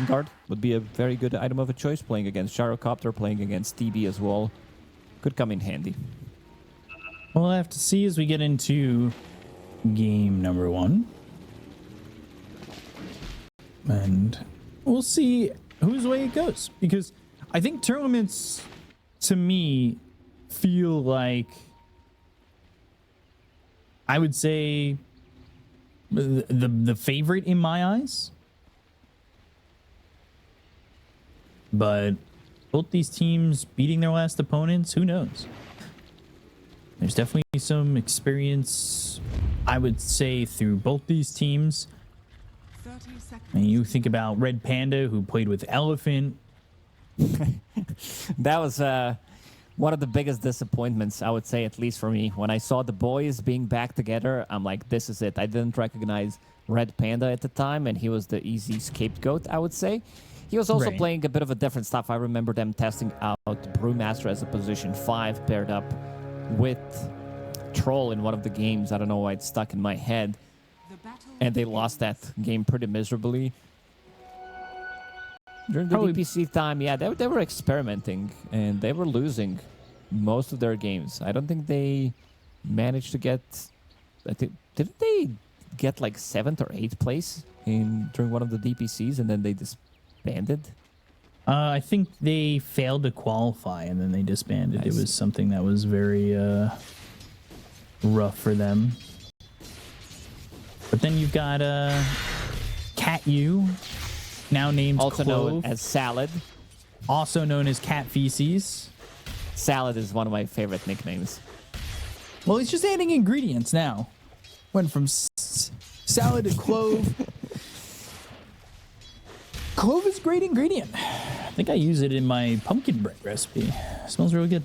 Vanguard would be a very good item of a choice, playing against Gyrocopter, playing against TB as well. Could come in handy. We'll have to see as we get into game number 1. And we'll see whose way it goes. Because I think Tearlaments, to me, feel like, I would say, the favorite in my eyes. But both these teams beating their last opponents, who knows? There's definitely some experience, I would say, through both these teams. And you think about Red Panda, who played with Elephant. That was one of the biggest disappointments, I would say, at least for me. When I saw the boys being back together, I'm like, this is it. I didn't recognize Red Panda at the time, and he was the easy scapegoat, I would say. He was also playing a bit of a different stuff. I remember them testing out Brewmaster as a position 5 paired up with Troll in one of the games. I don't know why it's stuck in my head. And they lost that game pretty miserably. During the DPC time, yeah, they were experimenting, and they were losing most of their games. I don't think they managed to get... Didn't they get like 7th or 8th place during one of the DPCs, and then they disbanded? I think they failed to qualify, and then they disbanded. It was something that was very rough for them. But then you've got Cat U, now named also Clove, known as Salad. Also known as Cat Feces. Salad is one of my favorite nicknames. Well, he's just adding ingredients now. Went from salad to clove. Clove is a great ingredient. I think I use it in my pumpkin bread recipe. It smells really good.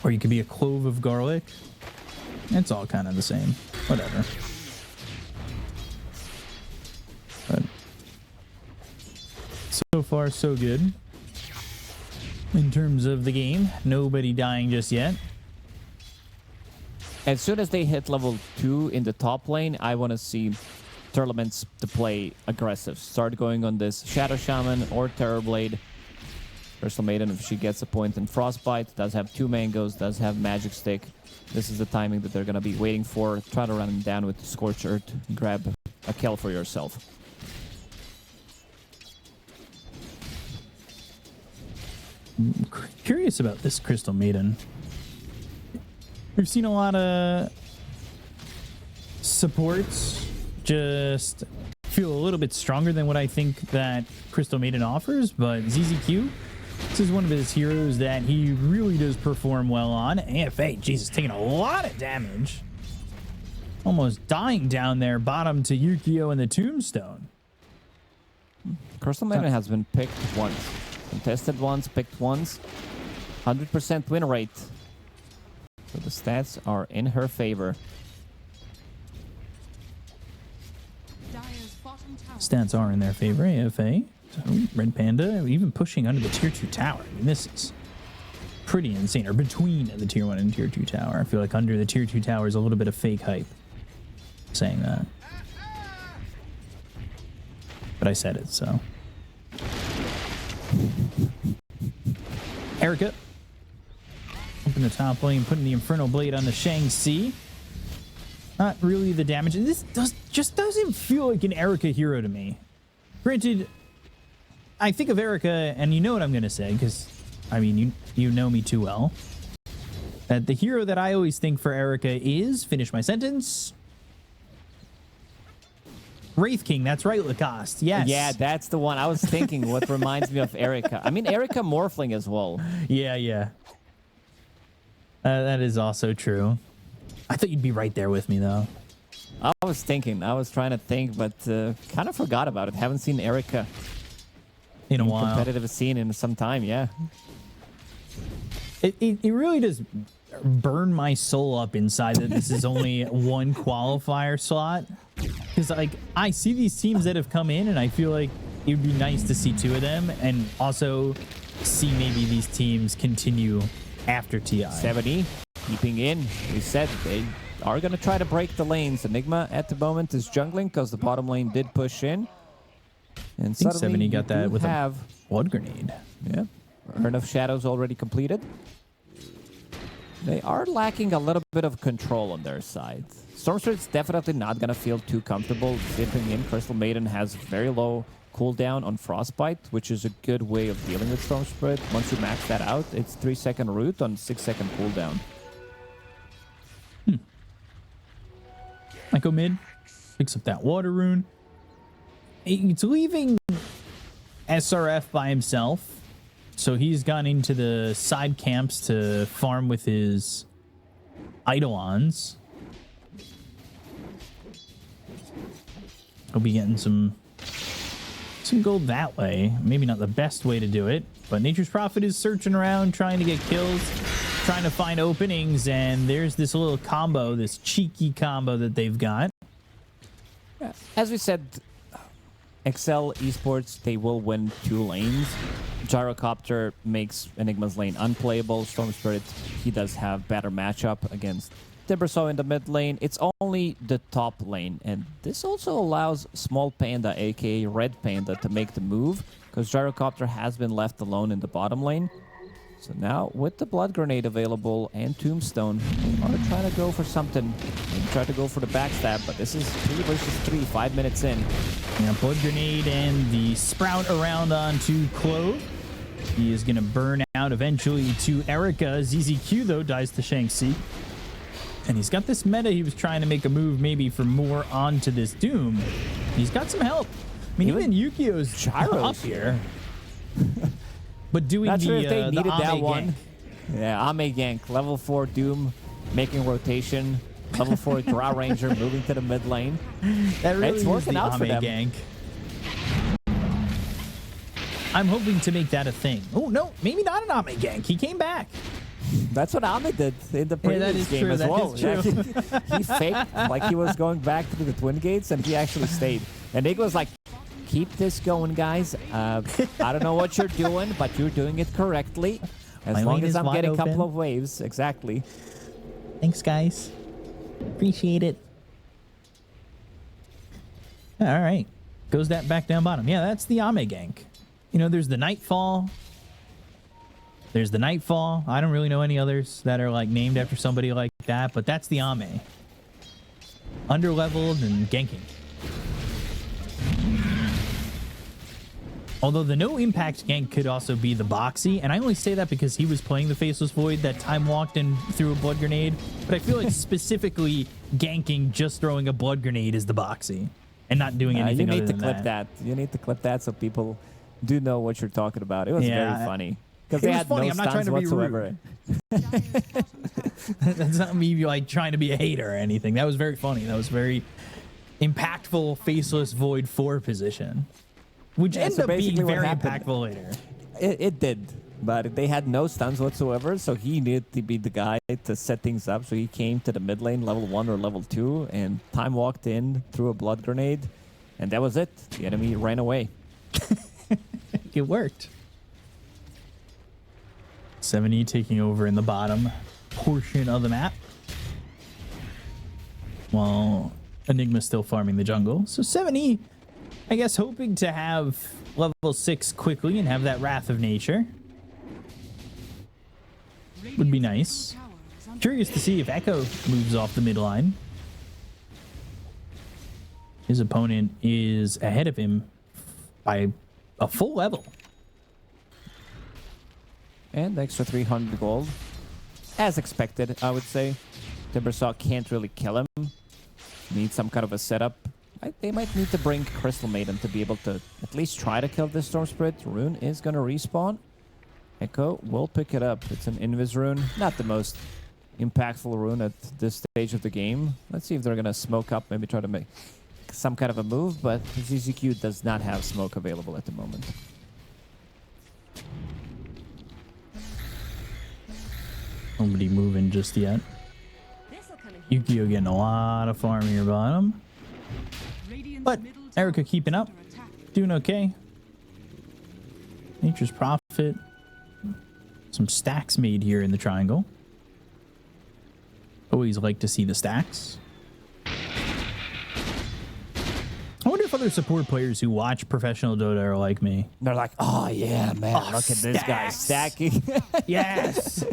Or you could be a clove of garlic. It's all kind of the same. Whatever. But so far, so good. In terms of the game, nobody dying just yet. As soon as they hit level 2 in the top lane, I want to see Tearlaments to play aggressive. Start going on this Shadow Shaman or Terrorblade. Crystal Maiden, if she gets a point in Frostbite, does have 2 mangoes, does have Magic Stick. This is the timing that they're going to be waiting for. Try to run him down with Scorch Earth. Grab a kill for yourself. I'm curious about this Crystal Maiden. We've seen a lot of supports just feel a little bit stronger than what I think that Crystal Maiden offers, but ZZQ, this is one of his heroes that he really does perform well on. AFA, Jesus, taking a lot of damage. Almost dying down there, bottom to Yukio and the Tombstone. Crystal Maiden has been picked once. Contested once, picked once. 100% win rate. So the stats are in her favor. Stats are in their favor, AFA. So Red Panda even pushing under the tier 2 tower. I mean, this is pretty insane. Or between the tier 1 and tier 2 tower. I feel like under the tier 2 tower is a little bit of fake hype. Saying that. But I said it, so. Erica. Up in the top lane, putting the Infernal Blade on the Shang-Chi. Not really the damage. This just doesn't feel like an Erica hero to me. Granted, I think of Erica, and you know what I'm going to say, because, I mean, you know me too well. That the hero that I always think for Erica is, finish my sentence, Wraith King. That's right, Lacoste. Yes. Yeah, that's the one. I was thinking what reminds me of Erica. I mean, Erica Morphling as well. Yeah. That is also true. I thought you'd be right there with me, though. I was trying to think, but kind of forgot about it. Haven't seen Erica in a while. Competitive scene in some time, yeah. It really does burn my soul up inside that this is only one qualifier slot. Because, like, I see these teams that have come in, and I feel like it would be nice to see 2 of them, and also see maybe these teams continue after TI. 70, keeping in. We said they are going to try to break the lanes. Enigma at the moment is jungling because the bottom lane did push in. And I think suddenly 70 you got that do with have, a blood grenade. yeah, Urn of Shadows already completed. They are lacking a little bit of control on their side. Storm Spirit's definitely not going to feel too comfortable zipping in. Crystal Maiden has very low cooldown on Frostbite, which is a good way of dealing with Storm Spirit. Once you max that out, it's 3-second root on 6-second cooldown. Echo mid picks up that water rune. It's leaving SRF by himself. So he's gone into the side camps to farm with his Eidolons. He'll be getting some gold that way. Maybe not the best way to do it, but Nature's Prophet is searching around, trying to get kills, trying to find openings, and there's this little combo, this cheeky combo that they've got. As we said, Excel Esports, they will win 2 lanes. Gyrocopter makes Enigma's lane unplayable. Storm Spirit, he does have better matchup against Timbersaw in the mid lane. It's only the top lane, and this also allows Small Panda, aka Red Panda, to make the move, because Gyrocopter has been left alone in the bottom lane. So now, with the Blood Grenade available and Tombstone, they are trying to go for something. They try to go for the backstab, but this is 3 versus 3, 5 minutes in. Yeah, Blood Grenade and the Sprout around onto Clove. He is going to burn out eventually to Erica. ZZQ, though, dies to Shang-Chi. And he's got this meta. He was trying to make a move maybe for more onto this Doom. He's got some help. I mean, even Yukio's up here. But doing Not sure if they needed that Ame one. gank. Yeah, Ame gank. Level 4 Doom, making rotation. Level 4 Draw Ranger moving to the mid lane. That really it's is working the out for Ame them. gank. I'm hoping to make that a thing. Oh, no, maybe not an Ame gank. He came back. That's what Ame did in the Yeah, that previous is game true, as that well. is Yeah, true. he faked like he was going back to the Twin Gates, and he actually stayed. And Nick was like, keep this going, guys. I don't know what you're doing, but you're doing it correctly. As My long lane as is I'm wide getting a couple open. of waves. Exactly. Thanks, guys. Appreciate it. All right. Goes that back down bottom. Yeah, that's the Ame gank. You know, there's the Nightfall. There's the Nightfall. I don't really know any others that are like named after somebody like that, but that's the Ame. Underleveled and ganking. Although the no impact gank could also be the Boxy, and I only say that because he was playing the Faceless Void that time walked and threw a blood grenade. But I feel like specifically ganking just throwing a blood grenade is the Boxy, and not doing anything You need other to than clip that. You need to clip that so people do know what you're talking about. It was Yeah. very funny because It they was had funny. no I'm not trying stuns to be whatsoever. That's not me like trying to be a hater or anything. That was very funny. That was very impactful Faceless Void 4 position, which ended so up being basically what very happened- impactful later. It did, but they had no stuns whatsoever, so he needed to be the guy to set things up. So he came to the mid lane, level 1 or level 2, and time walked in, threw a blood grenade, and that was it. The enemy ran away. It worked. 70 taking over in the bottom portion of the map, while Enigma's still farming the jungle. So 70, I guess, hoping to have level 6 quickly and have that Wrath of Nature. Would be nice. Curious to see if Echo moves off the mid line. His opponent is ahead of him by a full level. And the extra 300 gold. As expected, I would say. Timbersaw can't really kill him. Need some kind of a setup. They might need to bring Crystal Maiden to be able to at least try to kill this Storm Spirit. Rune is going to respawn. Echo will pick it up. It's an Invis rune. Not the most impactful rune at this stage of the game. Let's see if they're going to smoke up, maybe try to make some kind of a move, but ZZQ does not have smoke available at the moment. Nobody moving just yet. Yukio getting a lot of farm here bottom. But Erica keeping up. Doing okay. Nature's Prophet. Some stacks made here in the triangle. Always like to see the stacks. I wonder if other support players who watch professional Dota are like me. They're like, oh yeah, man, Oh, look at this guy stacking. Yes.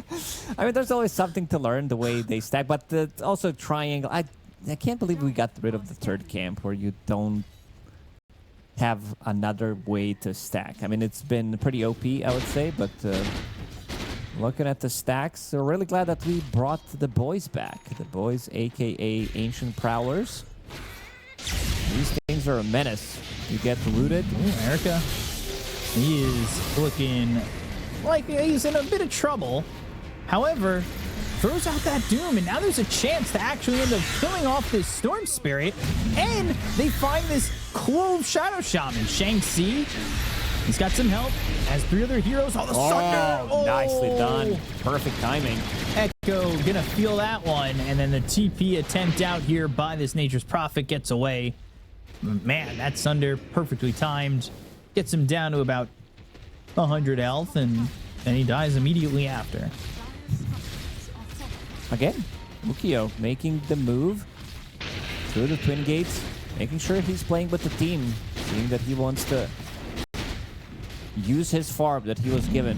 I mean, there's always something to learn the way they stack, but also triangle. I can't believe we got rid of the third camp where you don't have another way to stack. I mean, it's been pretty OP, I would say, but looking at the stacks, we're really glad that we brought the boys back. The boys, aka Ancient Prowlers. These things are a menace. You get rooted. Ooh, Erica. He is looking like he's in a bit of trouble. However, throws out that Doom, and now there's a chance to actually end up killing off this Storm Spirit. And they find this Clove Shadow Shaman. Shang-Chi, he's got some help. Has 3 other heroes. Oh, the Sunder! Oh, nicely done. Perfect timing. Echo gonna feel that one, and then the TP attempt out here by this Nature's Prophet gets away. Man, that Sunder perfectly timed. Gets him down to about 100 health, and then he dies immediately after. Again, Ukio making the move through the Twin Gates, making sure he's playing with the team, seeing that he wants to use his farm that he was given.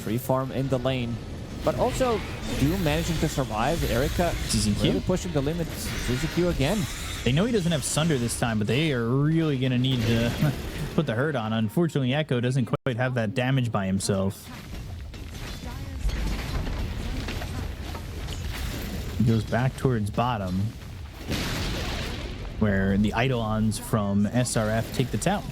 Free farm in the lane. But also, Doom managing to survive. Erica really pushing the limits. Suzuki again. They know he doesn't have Sunder this time, but they are really going to need to put the hurt on. Unfortunately, Echo doesn't quite have that damage by himself. He goes back towards bottom, where the Eidolons from SRF take the town.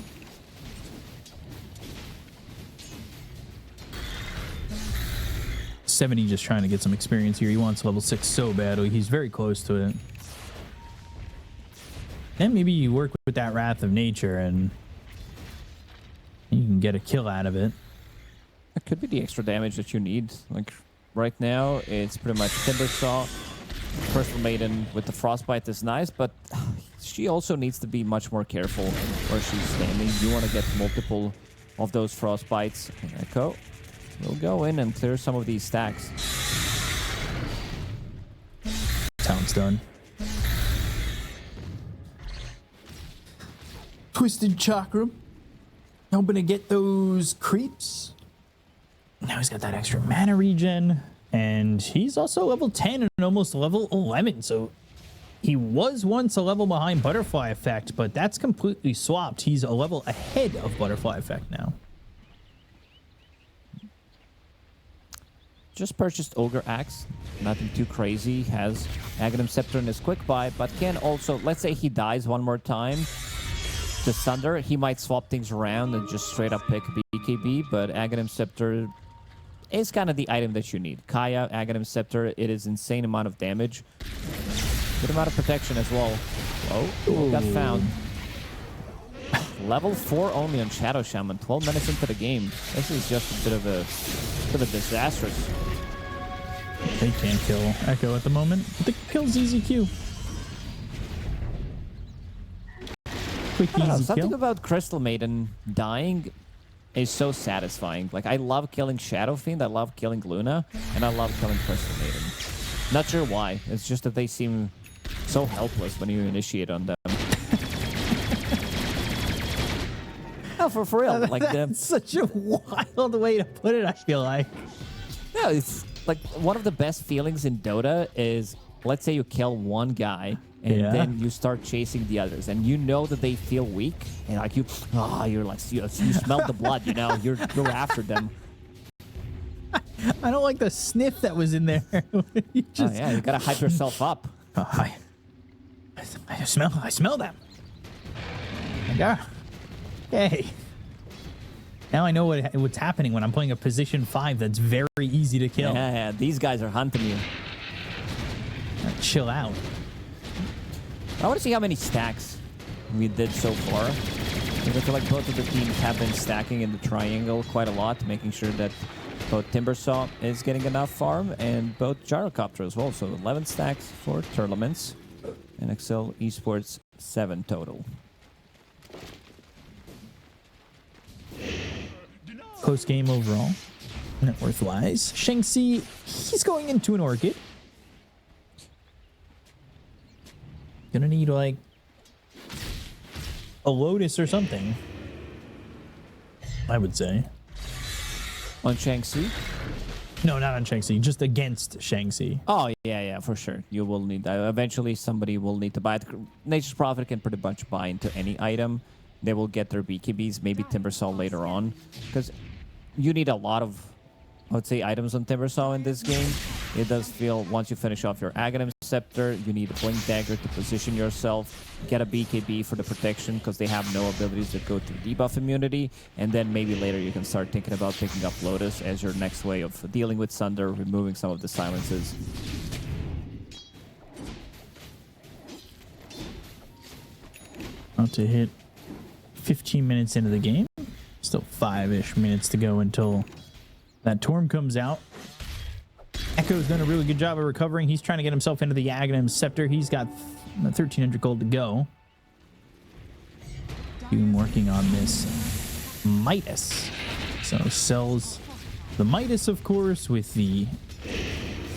$70 just trying to get some experience here. He wants level 6 so badly. He's very close to it. And maybe you work with that Wrath of Nature and you can get a kill out of it. That could be the extra damage that you need. Like right now, it's pretty much Timbersaw. Crystal Maiden with the Frostbite is nice, but she also needs to be much more careful where she's standing. You want to get multiple of those Frostbites. Echo will go in and clear some of these stacks. Town's done. Twisted Chakra. Hoping to get those creeps. Now he's got that extra mana regen. And he's also level 10 and almost level 11. So he was once a level behind Butterfly Effect, but that's completely swapped. He's a level ahead of Butterfly Effect now. Just purchased Ogre Axe. Nothing too crazy. Has Aghanim Scepter in his quick buy, but can also, let's say he dies one more time to Sunder, he might swap things around and just straight up pick BKB, but Aghanim Scepter is kind of the item that you need. Kaya, Aghanim Scepter, it is insane amount of damage. Good amount of protection as well. Whoa, got found. Level 4 only on Shadow Shaman, 12 minutes into the game. This is just a bit of a disastrous. They can't kill Echo at the moment. They kill ZZQ. Quick, easy something kill. about Crystal Maiden dying is so satisfying. Like, I love killing Shadow Fiend, I love killing Luna, and I love killing Crystal Maiden. Not sure why. It's just that they seem so helpless when you initiate on them. No, for real. Like, That's such a wild way to put it, I feel like. No, it's like one of the best feelings in Dota is, let's say you kill one guy and then you start chasing the others, and you know that they feel weak, and like you're like you smell the blood, you know, you're after them. I don't like the sniff that was in there. You just... Oh yeah, you gotta hype yourself up. I smell them. Yeah. Okay. Now I know what's happening when I'm playing a position 5 that's very easy to kill. Yeah, these guys are hunting you. Chill out. I want to see how many stacks we did so far. I feel like both of the teams have been stacking in the triangle quite a lot, making sure that both Timbersaw is getting enough farm and both Gyrocopter as well. So 11 stacks for Tearlaments and Excel Esports 7 total. Close game overall. Net worth-wise. Shang-Chi, he's going into an Orchid. Gonna need, like, a Lotus or something, I would say. On Shaanxi? No, not on Shaanxi, just against Shaanxi. Oh, yeah, for sure. You will need that. Eventually, somebody will need to buy it. Nature's Prophet can pretty much buy into any item. They will get their BKBs, maybe Timbersaw later on. Because you need a lot of, I would say, items on Timbersaw in this game. It does feel, once you finish off your Aghanim Scepter, you need a Blink Dagger to position yourself, get a BKB for the protection, because they have no abilities that go through debuff immunity, and then maybe later you can start thinking about picking up Lotus as your next way of dealing with Sunder, removing some of the silences. About to hit 15 minutes into the game. Still 5-ish minutes to go until that Torm comes out. Echo's done a really good job of recovering. He's trying to get himself into the Aghanim Scepter. He's got 1,300 gold to go. Doom working on this Midas. So sells the Midas, of course, with the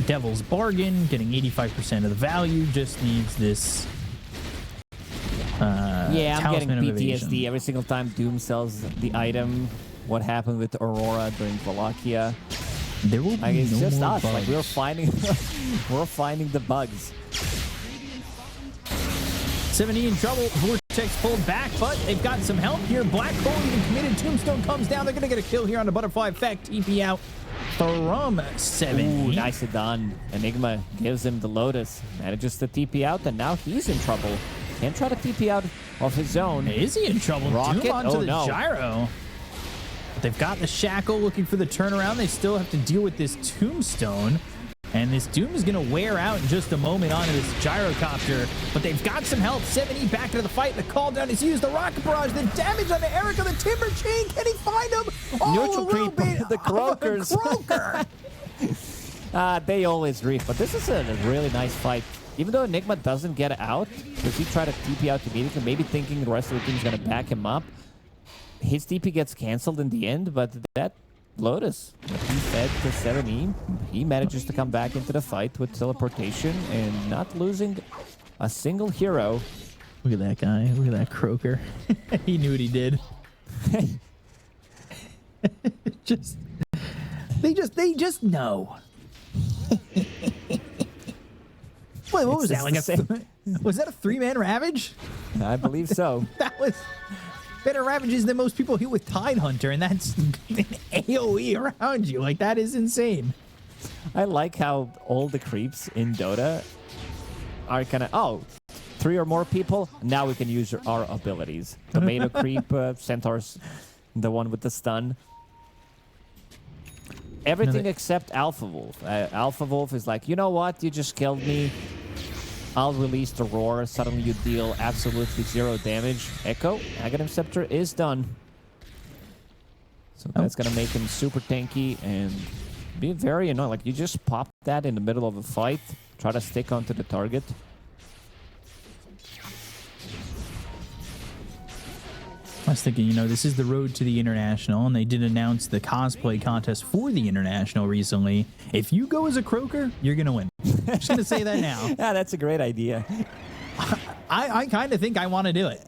Devil's Bargain, getting 85% of the value. Just needs this yeah, I'm getting Talisman of PTSD Evasion. every single time Doom sells the item. What happened with Aurora during Wallachia? There will be Like, it's no just more us. bugs. Like, we're finding the bugs. 70 in trouble. Vortex pulled back, but they've got some help here. Black Hole even committed. Tombstone comes down. They're going to get a kill here on the Butterfly Effect. TP out from 70. Ooh, nicely done. Enigma gives him the Lotus. Manages to TP out, and now he's in trouble. Can't try to TP out of his own. Is he in trouble? Rocket? Doom onto Oh, the no. gyro. But they've got the Shackle looking for the turnaround. They still have to deal with this Tombstone. And this Doom is going to wear out in just a moment onto this Gyrocopter. But they've got some help. 70 back into the fight. The call down is used. The Rocket Barrage. The damage on the Erica. The Timber Chain. Can he find him? Oh, Neutral a little creep. bit The of a Croakers. Croaker. They always reef, but this is a really nice fight. Even though Enigma doesn't get out, because he tried to TP out immediately, maybe thinking the rest of the team is going to back him up, his TP gets canceled in the end, but that Lotus that he fed to 70, he manages to come back into the fight with teleportation and not losing a single hero. Look at that guy. Look at that Croaker. He knew what he did. They just know. Wait, what was that? Like was that a 3-man Ravage? I believe so. That was better Ravages than most people hit with Tide Hunter, and that's an AoE around you. Like, that is insane. I like how all the creeps in Dota are kind of, 3 or more people, now we can use our abilities. Tomato creep, Centaur's the one with the stun. Everything except Alpha Wolf. Alpha Wolf is like, you know what? You just killed me. I'll release the Roar. Suddenly you deal absolutely 0 damage. Echo, Aghanim Scepter is done. So that's going to make him super tanky and be very annoying. Like, you just pop that in the middle of a fight. Try to stick onto the target. I was thinking, this is the road to the International, and they did announce the cosplay contest for the International recently. If you go as a Croaker, you're going to win. I'm just going to say that now. Yeah, that's a great idea. I kind of think I want to do it.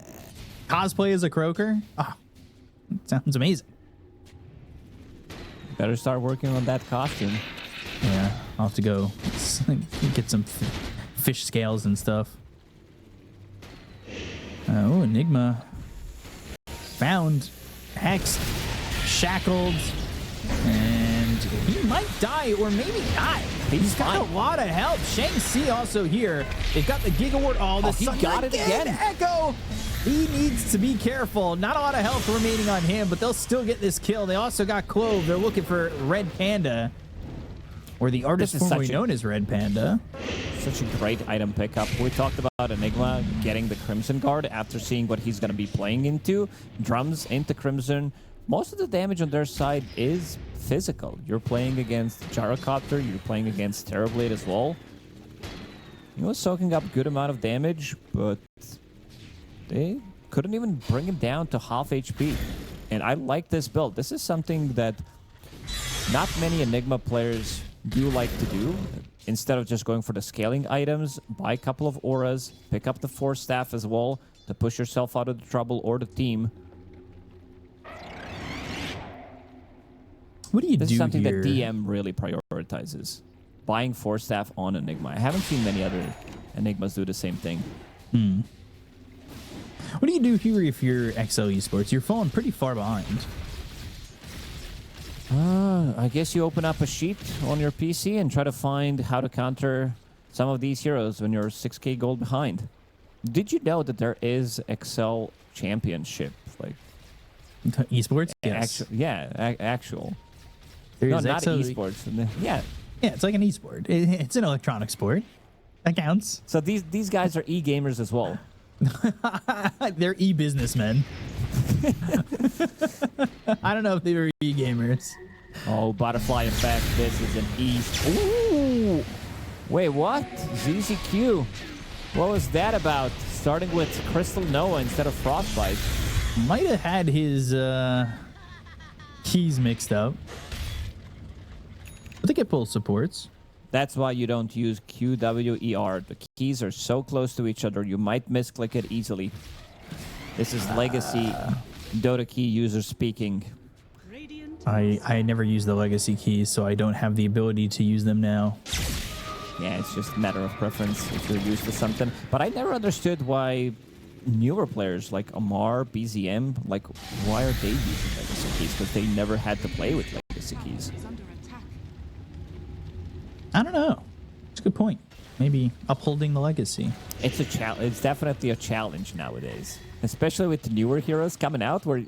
Cosplay as a Croaker? Oh, sounds amazing. Better start working on that costume. Yeah, I'll have to go get some fish scales and stuff. Oh, Enigma. Found, hexed, shackled, and he might die or maybe not. He's got a lot of help. Shaanxi also here. They've got the Giga Ward. Oh, the he got it again. Echo. He needs to be careful. Not a lot of health remaining on him, but they'll still get this kill. They also got Clove. They're looking for Red Panda, or the artist formerly known as Red Panda. Such a great item pickup. We talked about Enigma getting the Crimson Guard after seeing what he's going to be playing into. Drums into Crimson. Most of the damage on their side is physical. You're playing against Gyrocopter. You're playing against Terrorblade as well. He was soaking up a good amount of damage, but they couldn't even bring him down to half HP. And I like this build. This is something that not many Enigma players do like to do. instead of just going for the scaling items, buy a couple of auras, pick up the Force Staff as well to push yourself out of the trouble or the team. What do you This do is something here? that DM really prioritizes. Buying Force Staff on Enigma. I haven't seen many other Enigmas do the same thing. What do you do here if you're XL Esports? You're falling pretty far behind. I guess you open up a sheet on your PC and try to find how to counter some of these heroes when you're 6k gold behind. Did you know that there is XL Championship? Like Esports? Yes. Actual. There No, is not XL esports. Yeah. Yeah, it's like an esport. It's an electronic sport. That counts. So these guys are e-gamers as well. They're e-businessmen. I don't know if they were e-gamers. Oh, butterfly effect. This is an Ooh. Wait, what? ZZQ. What was that about? Starting with Crystal Noah instead of Frostbite. Might have had his keys mixed up. I think it pulls supports. That's why you don't use QWER. The keys are so close to each other, you might misclick it easily. This is legacy Dota key user speaking. I never use the legacy keys, so I don't have the ability to use them now. Yeah, it's just a matter of preference if you're used to something. But I never understood why newer players like Amar, BZM, like, why are they using legacy keys? Because they never had to play with legacy keys. I don't know. It's a good point. Maybe upholding the legacy. It's a challenge. It's definitely a challenge nowadays, especially with the newer heroes coming out, where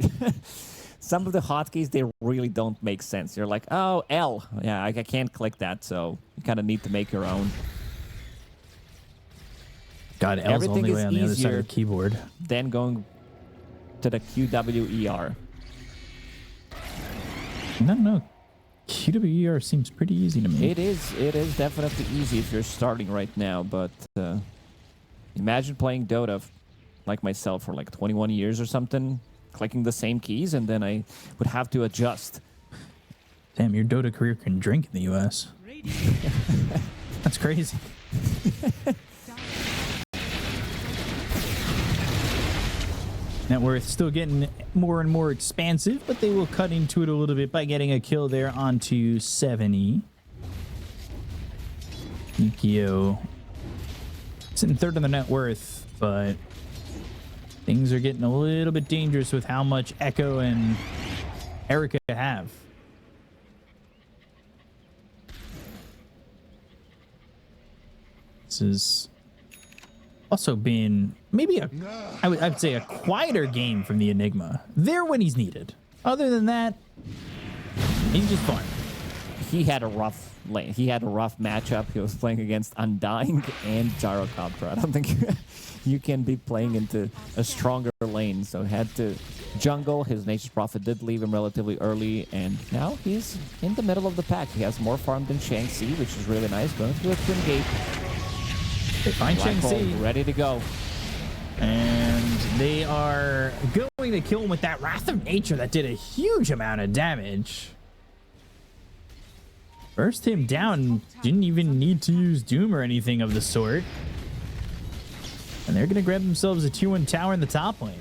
some of the hotkeys they really don't make sense. You're like, oh, L, yeah, I can't click that, so you kind of need to make your own. God, L's Everything only way is on the other side easier of the keyboard. Then going to the QWER. I don't know. QWER seems pretty easy to me. It is definitely easy if you're starting right now, but imagine playing Dota like myself for like 21 years or something, clicking the same keys, and then I would have to adjust. Damn, your Dota career can drink in the US. That's crazy. Net worth still getting more and more expansive, but they will cut into it a little bit by getting a kill there onto 70. Nikio sitting third on the net worth, but things are getting a little bit dangerous with how much Echo and Erica have. This is also been maybe I would say a quieter game from the Enigma. There when he's needed. Other than that, he's just fun. He had a rough lane. He had a rough matchup. He was playing against Undying and Gyrocopter. I don't think you can be playing into a stronger lane. So he had to jungle. His Nature's Prophet did leave him relatively early, and now he's in the middle of the pack. He has more farm than Shang-Chi, which is really nice. Going through a Twin Gate. They find Shang-Chi ready to go. And they are going to kill him with that Wrath of Nature that did a huge amount of damage. Burst him down. Didn't even need to use Doom or anything of the sort. And they're going to grab themselves a tier 1 tower in the top lane.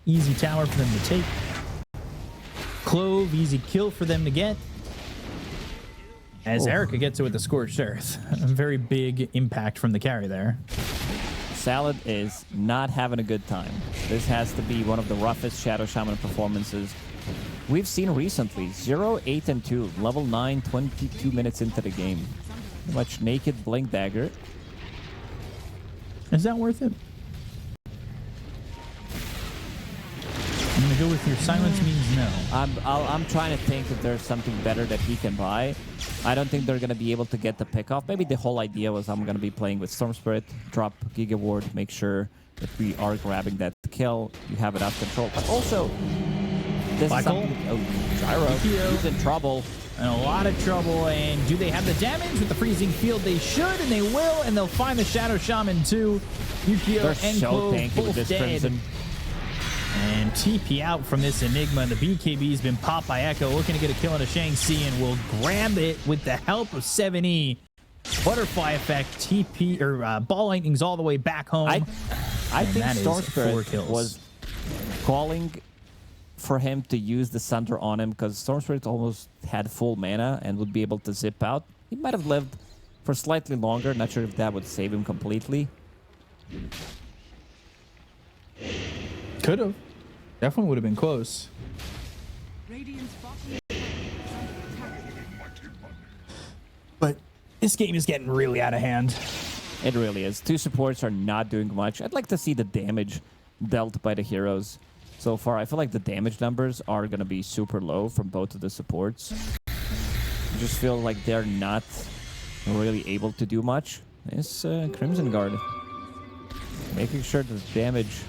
Easy tower for them to take. Clove, easy kill for them to get. As Erica gets it with the Scorched Earth. A very big impact from the carry there. Salad is not having a good time. This has to be one of the roughest Shadow Shaman performances we've seen recently. 0, 8, and 2. Level 9, 22 minutes into the game. Pretty much naked Blink Dagger. Is that worth it? I'm going to go with your silence means no. I'm trying to think if there's something better that he can buy. I don't think they're going to be able to get the pick off. Maybe the whole idea was I'm going to be playing with Storm Spirit, drop Giga Ward, make sure that we are grabbing that kill. You have it out of control. But also, this is something... Oh, Gyro. He's in trouble. In a lot of trouble. And do they have the damage with the freezing field? They should, and they will. And they'll find the Shadow Shaman too. Yukio They're and so Clove tanky with both this dead. Crimson. And TP out from this Enigma. The BKB's been popped by Echo, looking to get a kill on a Shang-Chi, and will grab it with the help of 7E. Butterfly effect, TP, or Ball Lightning's all the way back home. I think Storm Spirit was calling for him to use the Sunder on him because Storm Spirit almost had full mana and would be able to zip out. He might have lived for slightly longer. Not sure if that would save him completely. Could have. Definitely would have been close. But this game is getting really out of hand. It really is. Two supports are not doing much. I'd like to see the damage dealt by the heroes. So far, I feel like the damage numbers are going to be super low from both of the supports. I just feel like they're not really able to do much. It's Crimson Guard. Making sure the damage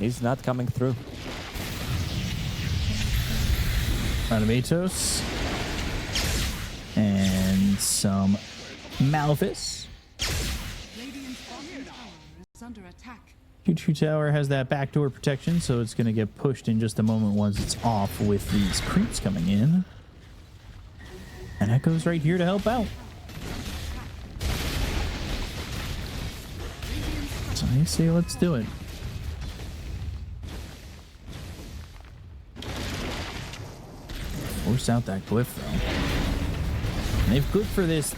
is not coming through. Animatos. And some Malefice. 2-2 tower has that backdoor protection, so it's going to get pushed in just a moment once it's off with these creeps coming in. And Echo's right here to help out. So I say let's do it. Force out that glyph though. And they've good for this.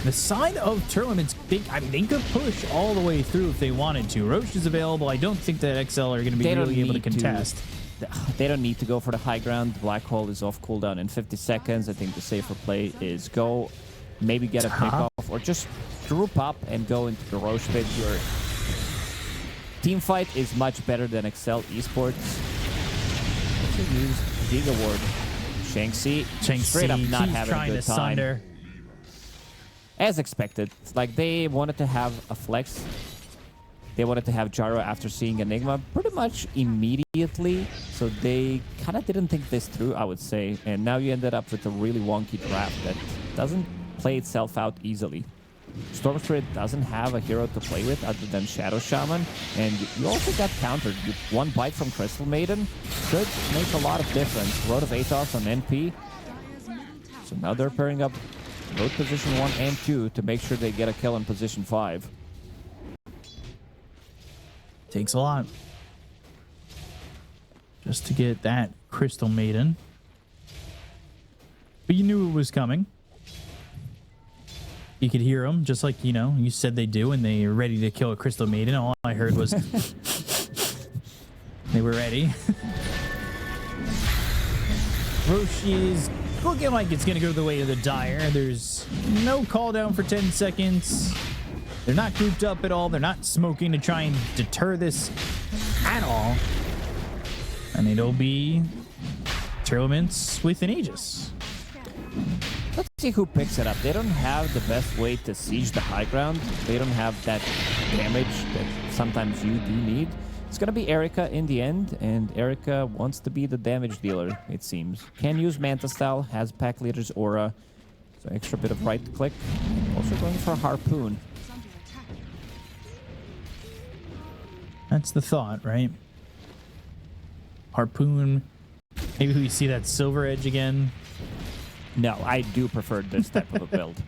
The side of Tearlaments, I mean, they could push all the way through if they wanted to. Roche is available. I don't think that XL are going to be really able to contest. They don't need to go for the high ground. Black Hole is off cooldown in 50 seconds. I think the safer play is go, maybe get a pick off, or just group up and go into the Roche pit. Your team fight is much better than XL Esports. Also use Giga Ward. Shang-Chi straight up not having a good time. Sunder. As expected. Like, they wanted to have a flex. They wanted to have Gyro after seeing Enigma pretty much immediately. So they kind of didn't think this through, I would say. And now you ended up with a really wonky draft that doesn't play itself out easily. Storm Spirit doesn't have a hero to play with other than Shadow Shaman. And you also got countered. One bite from Crystal Maiden could make a lot of difference. Road of Athos on NP. So now they're pairing up both position 1 and 2 to make sure they get a kill in position 5. Takes a lot just to get that Crystal Maiden. But you knew it was coming. You could hear them, just like, you know, you said they do, and they are ready to kill a Crystal Maiden. All I heard was they were ready. Roche is looking like it's going to go the way of the Dire. There's no call down for 10 seconds. They're not grouped up at all. They're not smoking to try and deter this at all. And it'll be Tearlaments with an Aegis. Let's see who picks it up. They don't have the best way to siege the high ground. They don't have that damage that sometimes you do need. It's going to be Erica in the end, and Erica wants to be the damage dealer, it seems. Can use Manta Style, has Pack Leader's Aura, so extra bit of right click. Also going for a Harpoon. That's the thought, right? Harpoon. Maybe we see that Silver Edge again. No, I do prefer this type of a build.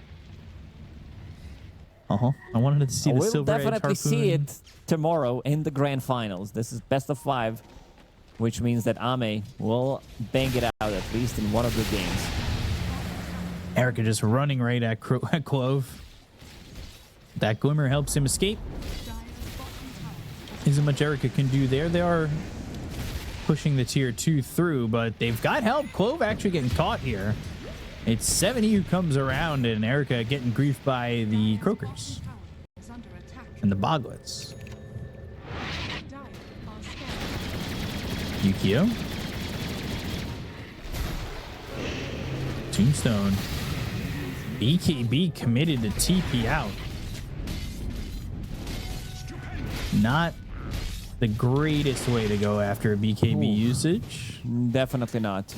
I wanted to see the Silver Edge Harpoon. We'll definitely see it tomorrow in the grand finals. This is best of 5, which means that Ame will bang it out at least in one of the games. Erica just running right at Clove. That Glimmer helps him escape. Isn't much Erica can do there. They are pushing the tier 2 through, but they've got help. Clove actually getting caught here. It's 7E who comes around, and Erica getting griefed by the Croakers and the Boglets. Yukio. Tombstone. BKB committed to TP out. Not the greatest way to go after a BKB usage. Definitely not.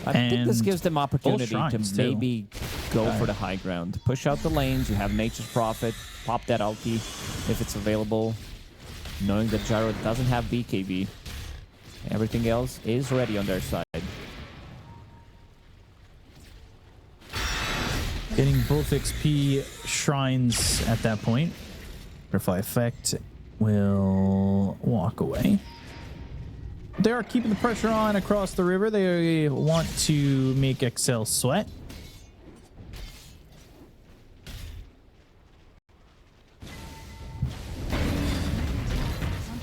I think this gives them opportunity to maybe go for the high ground. Push out the lanes. You have Nature's Prophet. Pop that ulti if it's available. knowing that Gyro doesn't have BKB. Everything else is ready on their side. Getting both XP shrines at that point. Butterfly Effect will walk away. They are keeping the pressure on across the river. They want to make Excel sweat.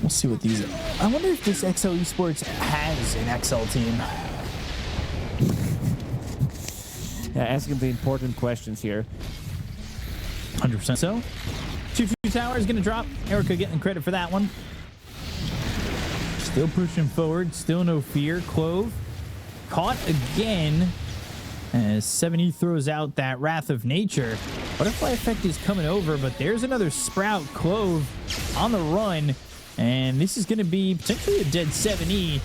We'll see what these are. I wonder if this XL Esports has an XL team. Yeah, asking the important questions here. 100% so. 2-2 tower is going to drop. Erica getting credit for that one. Still pushing forward. Still no fear. Clove caught again as 70 throws out that Wrath of Nature. Butterfly Effect is coming over, but there's another Sprout. Clove on the run. And this is going to be potentially a dead 7E.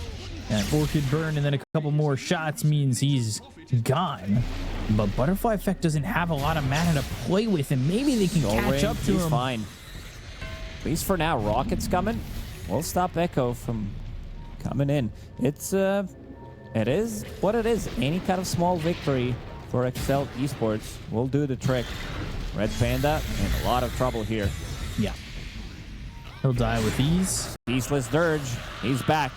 And Orchid Burn and then a couple more shots means he's gone. But Butterfly Effect doesn't have a lot of mana to play with, and maybe they can catch up to him. He's fine. At least for now. Rocket's coming. We'll stop Echo from coming in. It is what it is. Any kind of small victory for Excel Esports will do the trick. Red Panda in a lot of trouble here. Yeah. He'll die with ease. Beastless Dirge. He's back.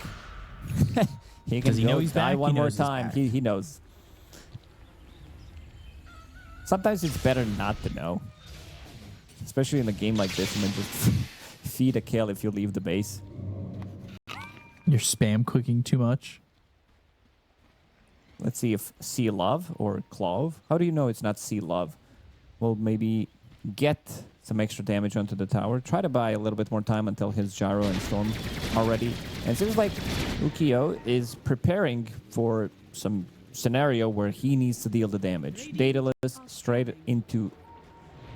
He can know he's die back? one He more knows he's time. back. He knows. Sometimes it's better not to know. Especially in a game like this, and then just feed a kill if you leave the base. You're spam clicking too much. Let's see if Sea Love or Clove. How do you know it's not Sea Love? Well, maybe get some extra damage onto the tower. Try to buy a little bit more time until his Gyro and Storm are ready. And it seems like Ukio is preparing for some scenario where he needs to deal the damage. Daedalus straight into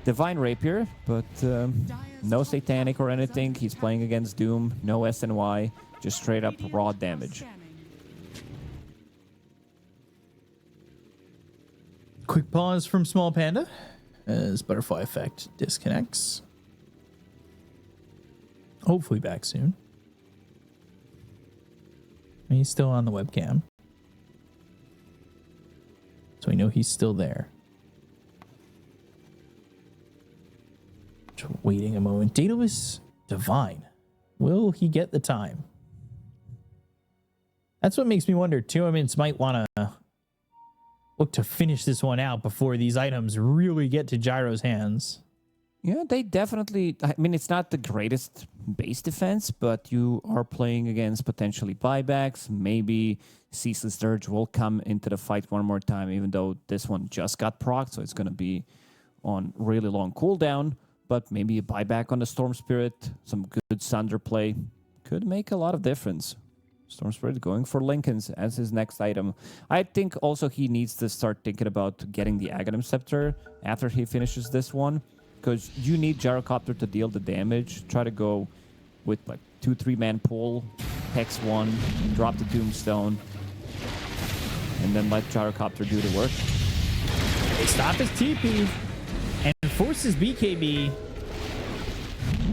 Divine Rapier, but no Satanic or anything. He's playing against Doom, no SNY, just straight up raw damage. Quick pause from Small Panda as Butterfly Effect disconnects. Hopefully back soon. He's still on the webcam, so we know he's still there. Just waiting a moment. Daedalus Divine. Will he get the time? That's what makes me wonder. Tearlaments might want to look to finish this one out before these items really get to Gyro's hands. Yeah, they definitely... I mean, it's not the greatest base defense, but you are playing against potentially buybacks. Maybe Ceaseless Dirge will come into the fight one more time, even though this one just got procced, so it's going to be on really long cooldown. But maybe a buyback on the Storm Spirit, some good Sunder play could make a lot of difference. Storm Spirit going for Lincoln's as his next item. I think also he needs to start thinking about getting the Aghanim Scepter after he finishes this one, because you need Gyrocopter to deal the damage. Try to go with like 2-3 man pull, Hex 1, drop the Doomstone, and then let Gyrocopter do the work. They stop his TP and forces BKB.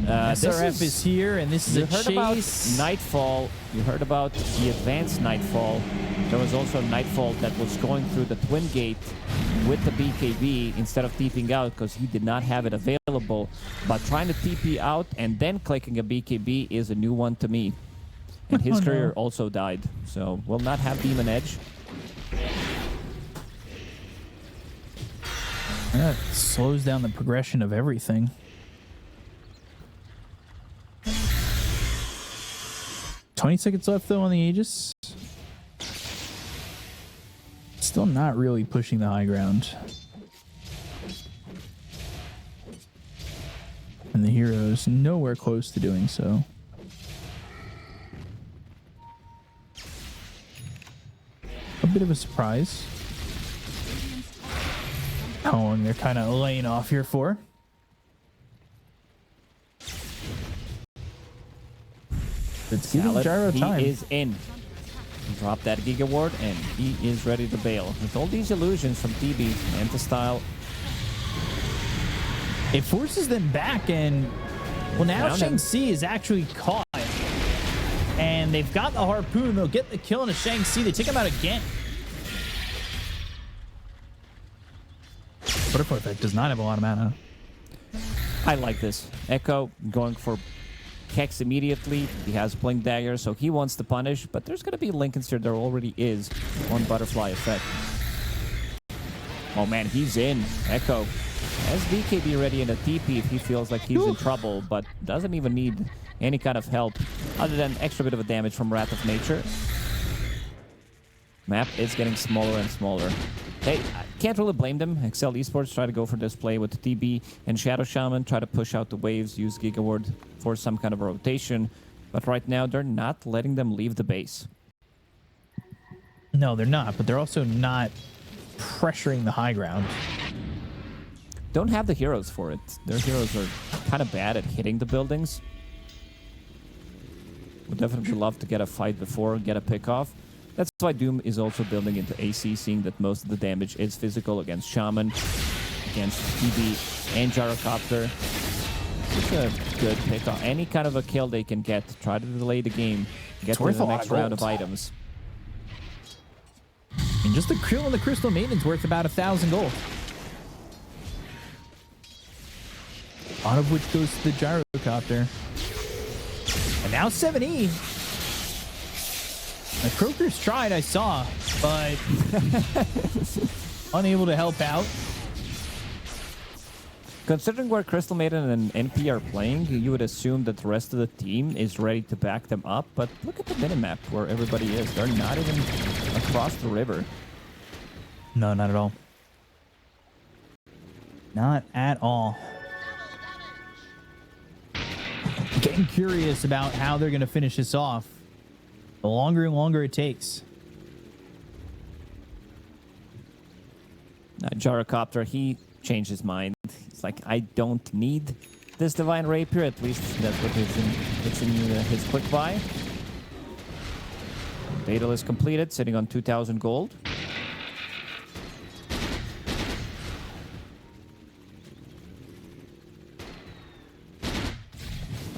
SRF is here, and this is a chase. You heard about Nightfall. You heard about the advanced Nightfall. There was also Nightfall that was going through the Twin Gate with the BKB instead of TPing out because he did not have it available. But trying to TP out and then clicking a BKB is a new one to me. And his career also died. So will not have Demon Edge. That slows down the progression of everything. $20 left though on the Aegis. Still not really pushing the high ground. And the hero's nowhere close to doing so. A bit of a surprise. How long they're kind of laying off here for. It's giving Gyro time. He is in. Drop that Giga Ward, and he is ready to bail. With all these illusions from TB and to style. It forces them back, and Well, now Found him. Shang-Chi is actually caught. And they've got the harpoon. They'll get the kill on a Shang-Chi. They take him out again. Butterfly Effect does not have a lot of mana. I like this. Echo going for Hex immediately. He has Blink Dagger, so he wants to punish, but there's going to be Lincoln's here. There already is on Butterfly Effect. Oh man, he's in. Echo has BKB ready in a TP if he feels like he's in trouble, but doesn't even need any kind of help other than extra bit of a damage from Wrath of Nature. Map is getting smaller and smaller. Hey, I can't really blame them. Excel Esports try to go for this play with TB and Shadow Shaman, try to push out the waves, use Giga Ward for some kind of a rotation. But right now, they're not letting them leave the base. No, they're not, but they're also not pressuring the high ground. Don't have the heroes for it. Their heroes are kind of bad at hitting the buildings. Would definitely love to get a fight before, get a pick off. That's why Doom is also building into AC, seeing that most of the damage is physical against Shaman, against TB and Gyrocopter. It's a good pick off. Any kind of a kill they can get, try to delay the game, get to the next round of items. And just the kill on the Crystal Maiden's worth about 1,000 gold. A lot of which goes to the Gyrocopter. And now 7E. The Croakers tried, I saw, but unable to help out. Considering where Crystal Maiden and NP are playing, you would assume that the rest of the team is ready to back them up, but look at the minimap where everybody is. They're not even across the river. No, not at all. Not at all. Getting curious about how they're going to finish this off. The longer and longer it takes. Gyrocopter, he changed his mind. He's like, I don't need this Divine Rapier. At least that's what it's in his quick buy. Fatal is completed, sitting on 2,000 gold.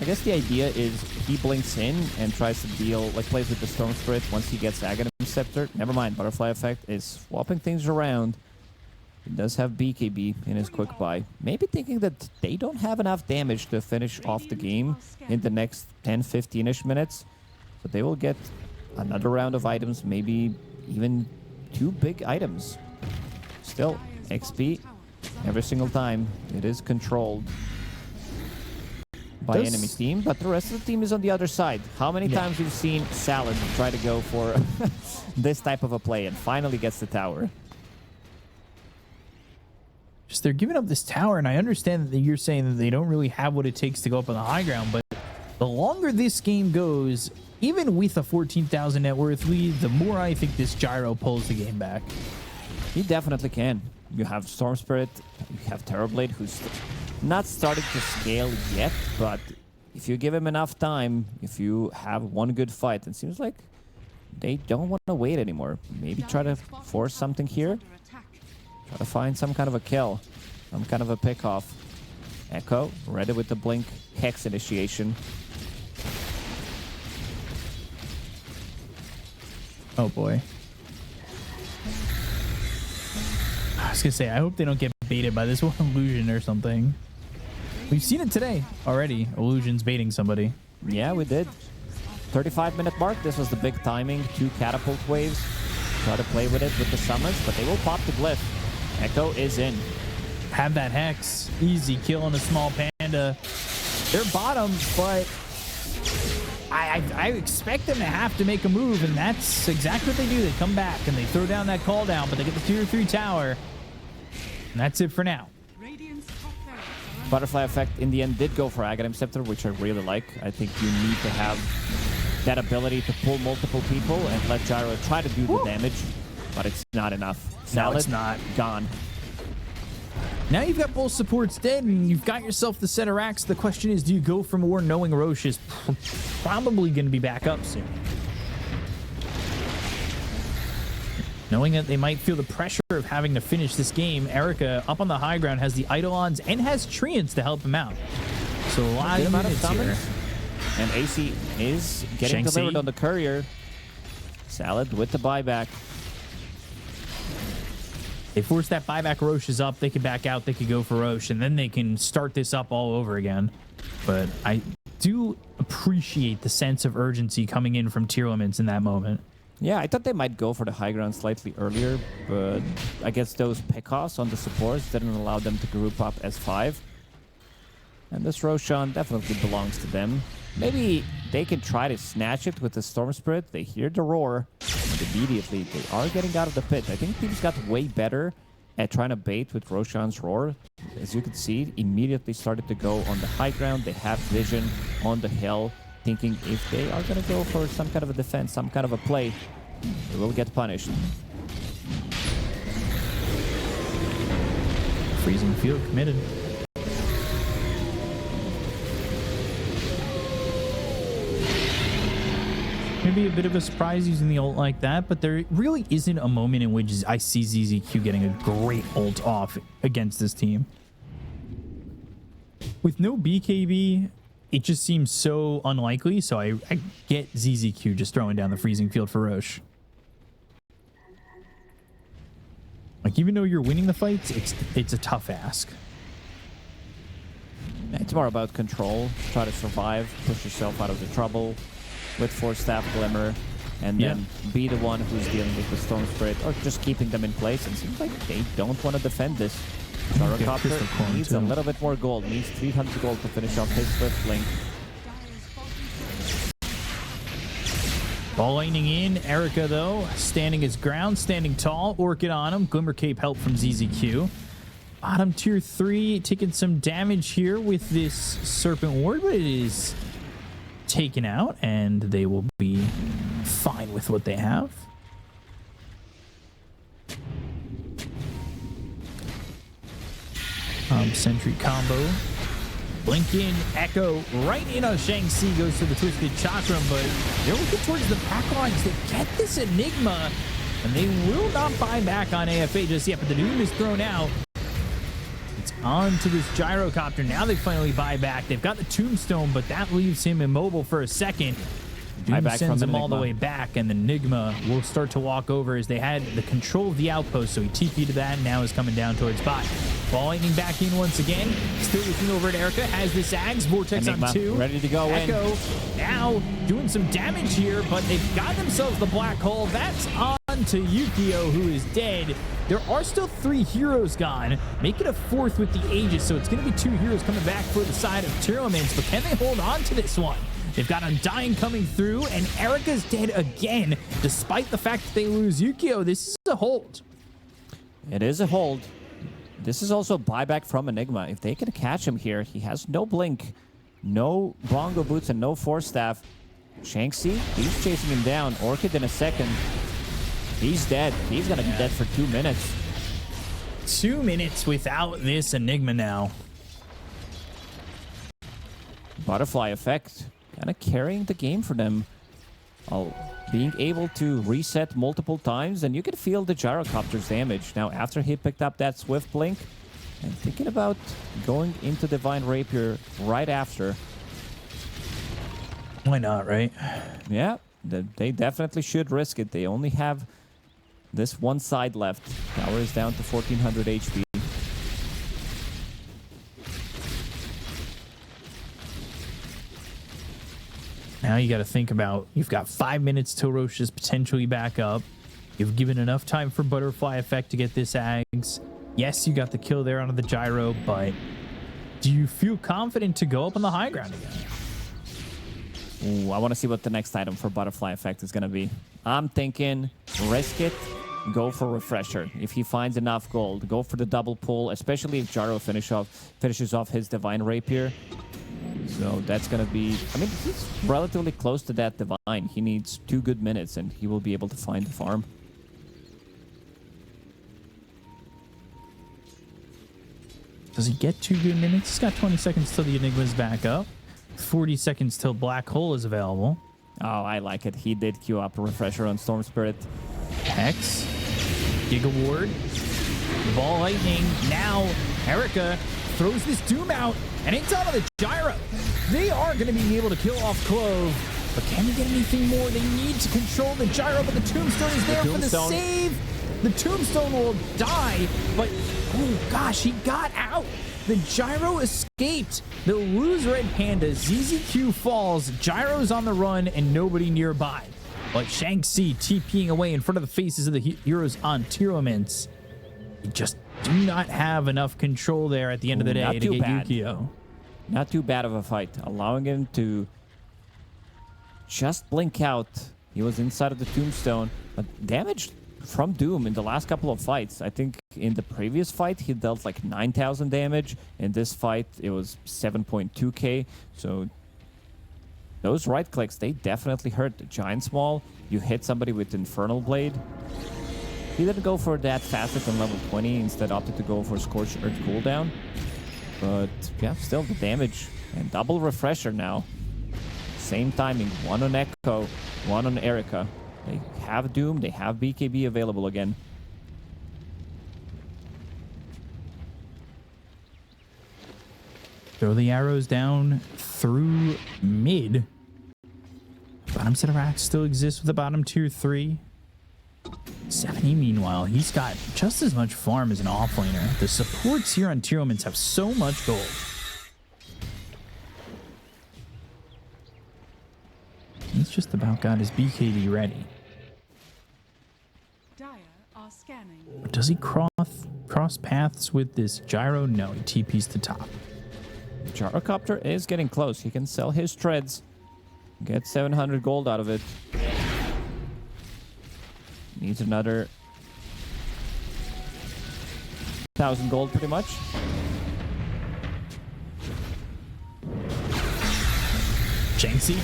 I guess the idea is he blinks in and tries to deal, like plays with the Storm Spirit once he gets Aghanim Scepter. Never mind, Butterfly Effect is swapping things around. He does have BKB in his quick buy. Maybe thinking that they don't have enough damage to finish off the game in the next 10-15ish minutes. But they will get another round of items, maybe even 2 big items. Still, XP every single time. It is controlled by enemy team, but the rest of the team is on the other side. How many times we've seen Salad try to go for this type of a play and finally gets the tower? Just they're giving up this tower, and I understand that you're saying that they don't really have what it takes to go up on the high ground, but the longer this game goes, even with a 14,000 net worth lead, the more I think this Gyro pulls the game back. He definitely can. You have Storm Spirit, you have Terrorblade, who's not starting to scale yet, but if you give him enough time, if you have one good fight, it seems like they don't want to wait anymore. Maybe try to force something here. Try to find some kind of a kill, some kind of a pick off. Echo, ready with the Blink Hex initiation. Oh boy. I was gonna say, I hope they don't get baited by this one illusion or something. We've seen it today already. Illusions baiting somebody. Yeah, we did. 35-minute mark. This was the big timing. 2 catapult waves. Try to play with it with the summons, but they will pop the glyph. Echo is in. Have that Hex. Easy kill on a small panda. They're bottom, but I expect them to have to make a move, and that's exactly what they do. They come back and they throw down that call down, but they get the tier 3 tower. And that's it for now. Butterfly Effect in the end did go for Aghanim Scepter, which I really like. I think you need to have that ability to pull multiple people and let Gyro try to do the damage, but it's not enough. Salad, No, it's not. Gone. Now you've got both supports dead, and you've got yourself the set of racks. The question is, do you go for more, knowing Roche is probably going to be back up soon? Knowing that they might feel the pressure of having to finish this game, Erica up on the high ground has the Eidolons and has Treants to help him out. So a lot Good of amount of units here. summons. And AC is getting Shanxi. delivered on the courier. Salad with the buyback. They force that buyback. Roche is up. They can back out. They could go for Roche, and then they can start this up all over again. But I do appreciate the sense of urgency coming in from Tearlaments in that moment. Yeah, I thought they might go for the high ground slightly earlier, but I guess those pickoffs on the supports didn't allow them to group up as 5. And this Roshan definitely belongs to them. Maybe they can try to snatch it with the Storm Spirit. They hear the roar, and immediately they are getting out of the pit. I think teams got way better at trying to bait with Roshan's roar. As you can see, immediately started to go on the high ground. They have vision on the hill, thinking if they are going to go for some kind of a defense, some kind of a play, they will get punished. Freezing field committed. Maybe a bit of a surprise using the ult like that, but there really isn't a moment in which I see ZZQ getting a great ult off against this team. With no BKB, it just seems so unlikely, so I get ZZQ just throwing down the freezing field for Roche. Like, even though you're winning the fights, it's a tough ask. It's more about control. Try to survive, push yourself out of the trouble with Force Staff Glimmer, and then be the one who's dealing with the Storm Spirit, or just keeping them in place. And it seems like they don't want to defend this. Gyrocopter needs a little bit more gold, needs 300 gold to finish off his Swift Link. Ball lightning in. Erica, though, standing his ground, standing tall. Orchid on him. Glimmer Cape help from ZZQ. Bottom tier 3 taking some damage here with this Serpent Ward, but it is taken out, and they will be fine with what they have. Sentry combo. Blink in, Echo right in on Shanxi, goes to the Twisted Chakram, but they're looking towards the back lines to get this Enigma, and they will not buy back on AFA just yet, but the Doom is thrown out. It's on to this Gyrocopter. Now they finally buy back. They've got the Tombstone, but that leaves him immobile for a second. Doom sends him all the way back, and the Enigma will start to walk over as they had the control of the outpost, so he TP'd to that and now is coming down towards bot. Ball lightning back in once again. Still looking over at Erica. Has this Ags. Vortex Enigma, on 2. ready to go Echo in. now doing some damage here, but they've got themselves the black hole. That's on to Yukio, who is dead. There are still 3 heroes gone. Make it a 4th with the Aegis, so it's going to be 2 heroes coming back for the side of Tearlaments, but can they hold on to this one? They've got Undying coming through, and Erica's dead again, despite the fact that they lose Yukio. This is a hold. It is a hold. This is also buyback from Enigma. If they can catch him here, he has no blink, no bongo boots, and no force staff. Shanxi, he's chasing him down. Orchid in a second. He's dead. He's going to be dead for 2 minutes. 2 minutes without this Enigma now. Butterfly effect. Kind of carrying the game for them. Being able to reset multiple times, and you can feel the Gyrocopter's damage. Now, after he picked up that Swift Blink, and thinking about going into Divine Rapier right after. Why not, right? Yeah, they definitely should risk it. They only have this one side left. Tower is down to 1400 HP. Now you got to think about, you've got 5 minutes till Roche is potentially back up. You've given enough time for Butterfly Effect to get this Ags. Yes, you got the kill there onto the Gyro, but do you feel confident to go up on the high ground again? Ooh, I want to see what the next item for Butterfly Effect is going to be. I'm thinking risk it, go for Refresher. If he finds enough gold, go for the double pull, especially if Gyro finishes off his Divine Rapier. So that's going to be... I mean, he's relatively close to that Divine. He needs 2 good minutes, and he will be able to find the farm. Does he get 2 good minutes? He's got 20 seconds till the Enigma's back up. 40 seconds till Black Hole is available. Oh, I like it. He did queue up a Refresher on Storm Spirit. Hex. Giga Ward. The Ball Lightning. Now, Erica throws this Doom out, and it's out of the gyro. They are going to be able to kill off Clove, but can they get anything more? They need to control the gyro, but the Tombstone is there for the save. The Tombstone will die, but oh gosh, he got out. The gyro escaped. They'll lose Red Panda. ZZQ falls. Gyro's on the run and nobody nearby. But Shanxi TPing away in front of the faces of the heroes on Tearlaments. You just do not have enough control there at the end of the day to get Yukio. Not too bad of a fight. Allowing him to just blink out. He was inside of the Tombstone. But damage from Doom in the last couple of fights. I think in the previous fight, he dealt like 9,000 damage. In this fight, it was 7.2k. So those right clicks, they definitely hurt. The Giant Small, you hit somebody with Infernal Blade. He didn't go for that facet on level 20. Instead opted to go for Scorched Earth cooldown. But yeah, still the damage. And double refresher now. Same timing. One on Echo, one on Erica. They have Doom, they have BKB available again. Throw the arrows down through mid. Bottom set of racks still exists with the bottom tier 3. 70, meanwhile, he's got just as much farm as an offlaner. The supports here on Tearlaments have so much gold. He's just about got his BKB ready. But does he cross paths with this gyro? No, he TP's to top. Gyrocopter is getting close. He can sell his treads. Get 700 gold out of it. Needs another 1,000 gold pretty much. Shanxi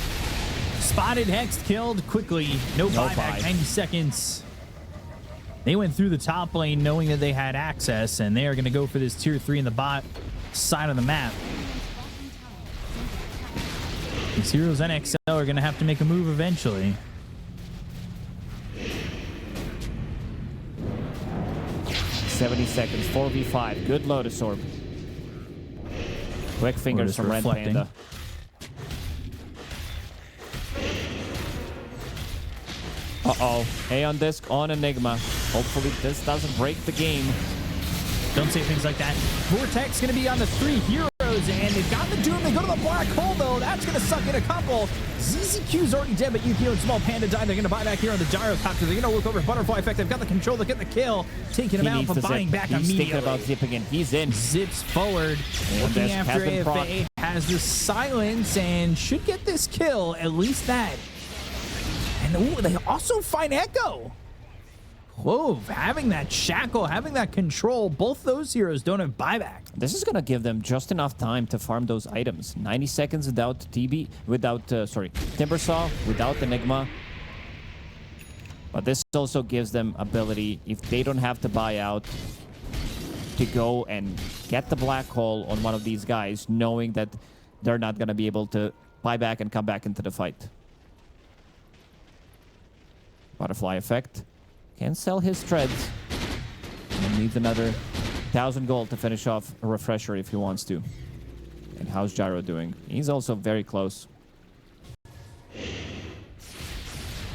spotted, hexed, killed quickly. No buyback, 90 seconds. They went through the top lane knowing that they had access, and they are going to go for this tier 3 in the bot side of the map. These heroes NXL are going to have to make a move eventually. $70 seconds, 4v5. Good Lotus Orb. Quick fingers from Red Panda. Uh-oh. A on disc on Enigma. Hopefully this doesn't break the game. Don't say things like that. Vortex going to be on the 3 heroes, and they've got the Doom. They go to the black hole, though. That's going to suck in a couple. ZZQ's already dead, but Yukio and Small Panda died. They're going to buy back here on the Gyrocopter. They're going to look over Butterfly Effect. They've got the control. They get the kill. Taking him out, but buying back immediately. He's thinking about zipping in. He's in. Zips forward. Looking after AFA. Has the silence and should get this kill. At least that. And ooh, they also find Echo. Whoa, having that shackle, having that control, both those heroes don't have buyback. This is going to give them just enough time to farm those items. 90 seconds without Timbersaw, without Enigma. But this also gives them ability, if they don't have to buy out, to go and get the black hole on one of these guys, knowing that they're not going to be able to buy back and come back into the fight. Butterfly Effect. Can sell his treads. And needs another 1,000 gold to finish off a refresher if he wants to. And how's Gyro doing? He's also very close.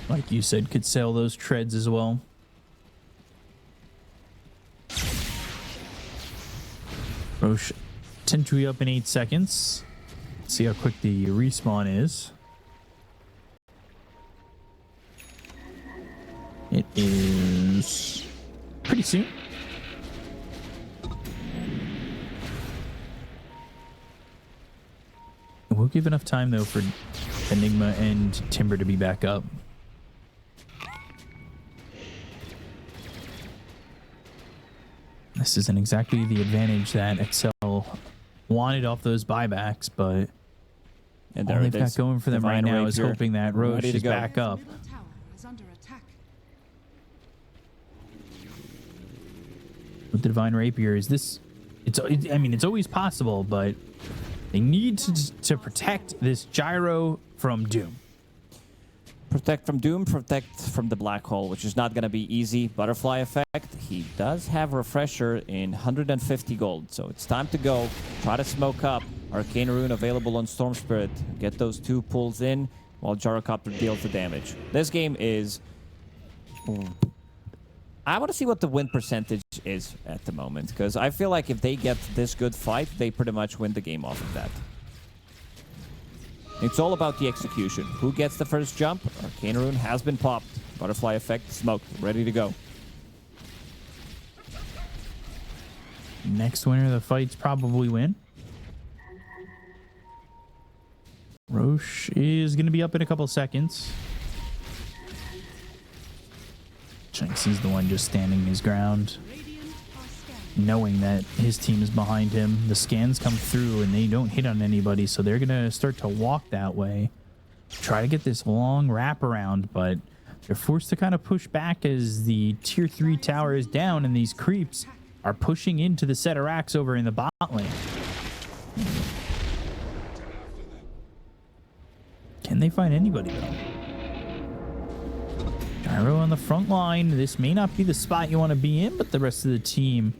Like you said, could sell those treads as well. Roche Tentui up in 8 seconds. Let's see how quick the respawn is. It is pretty soon. We'll give enough time, though, for Enigma and Timber to be back up. This isn't exactly the advantage that Excel wanted off those buybacks, but all they've got going for them right now is hoping that Roche is back up. With the Divine Rapier, is this... I mean, it's always possible, but they need to protect this Gyro from Doom. Protect from Doom, protect from the Black Hole, which is not going to be easy. Butterfly effect. He does have Refresher in 150 gold, so it's time to go. Try to smoke up. Arcane Rune available on Storm Spirit. Get those 2 pulls in while Gyrocopter deals the damage. This game is... I want to see what the win percentage is at the moment, because I feel like if they get this good fight, they pretty much win the game off of that. It's all about the execution. Who gets the first jump? Arcane Rune has been popped. Butterfly effect, smoked, ready to go. Next winner of the fights probably win. Roche is going to be up in a couple seconds. Shanxie's the one just standing his ground, knowing that his team is behind him. The scans come through and they don't hit on anybody, so they're going to start to walk that way. Try to get this long wraparound, but they're forced to kind of push back as the tier 3 tower is down and these creeps are pushing into the set of racks over in the bot lane. Can they find anybody though? Gyro on the front line. This may not be the spot you want to be in, but the rest of the team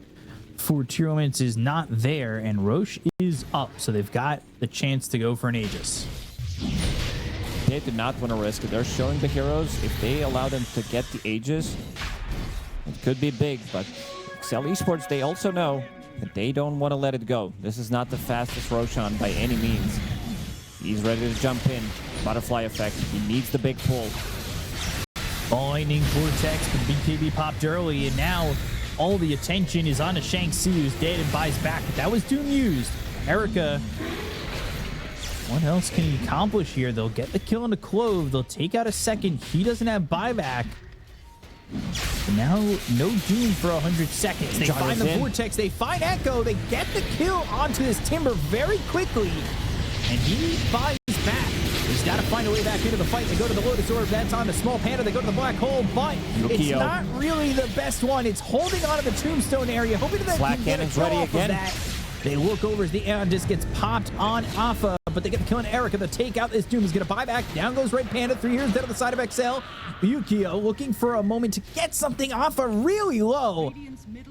for Tearlaments is not there, and Roche is up, so they've got the chance to go for an Aegis. They do not want to risk it. They're showing the heroes. If they allow them to get the Aegis, it could be big, but Excel Esports, they also know that they don't want to let it go. This is not the fastest Roshan by any means. He's ready to jump in. Butterfly effect. He needs the big pull. Lightning Vortex, but BKB popped early, and now all the attention is on to Shanxi, who's dead and buys back. But that was Doom used. Erica, what else can he accomplish here? They'll get the kill on the Clove. They'll take out a second. He doesn't have buyback. But now, no Doom for 100 seconds. They find the Vortex. They find Echo. They get the kill onto this Timber very quickly. And he buys back. He's got to find a way back into the fight. They go to the Lotus Orb. That's on the Small Panda. They go to the Black Hole, but it's not really the best one. It's holding on to the Tombstone area, hoping that they can get a kill off of that. They look over as the Aeon Disc gets popped on Alpha, but they get the kill on Erica. The takeout. This Doom is going to buy back. Down goes Red Panda. 3 years dead on the side of XL. Yukio looking for a moment to get something off a really low.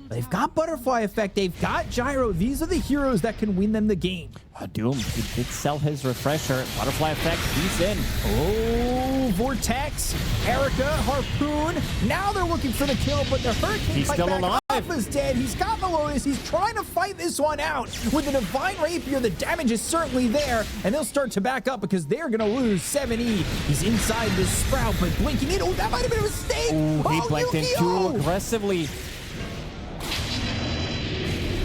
They've got Butterfly effect. They've got Gyro. These are the heroes that can win them the game. Doom, he did sell his Refresher. Butterfly effect, he's in. Oh, Vortex, Erica, Harpoon. Now they're looking for the kill, but the Hurricane he's still alive. Alpha's dead. He's got the Lotus. He's trying to fight this one out. With the Divine Rapier, the damage is certainly there, and they'll start to back up because they're going to lose 7E. He's inside this Sprout, but blinking in. Oh, that might have been a mistake. Ooh, he blinked in too aggressively.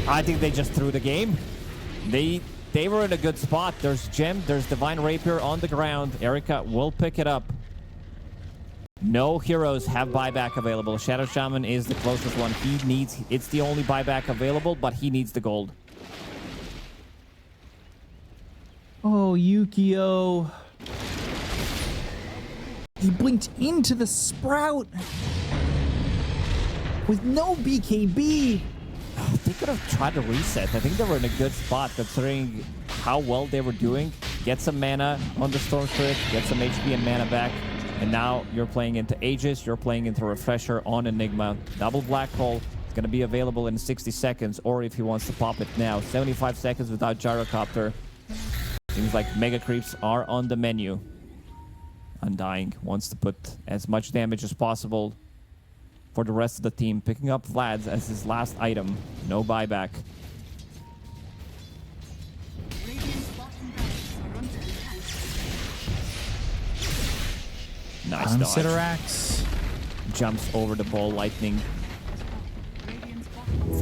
I think they just threw the game. They were in a good spot. There's Gem, there's Divine Rapier on the ground. Erica will pick it up. No heroes have buyback available. Shadow Shaman is the closest one. It's the only buyback available, but he needs the gold. Oh, Yukio. He blinked into the Sprout with no BKB. They could have tried to reset. I think they were in a good spot considering how well they were doing. Get some mana on the Storm Spirit, get some HP and mana back. And now you're playing into Aegis, you're playing into Refresher on Enigma. Double Black Hole is going to be available in 60 seconds, or if he wants to pop it now. 75 seconds without Gyrocopter. Seems like Mega Creeps are on the menu. Undying wants to put as much damage as possible for the rest of the team, picking up Vlad's as his last item. No buyback. Nice dodge. Ceterax jumps over the ball. Lightning.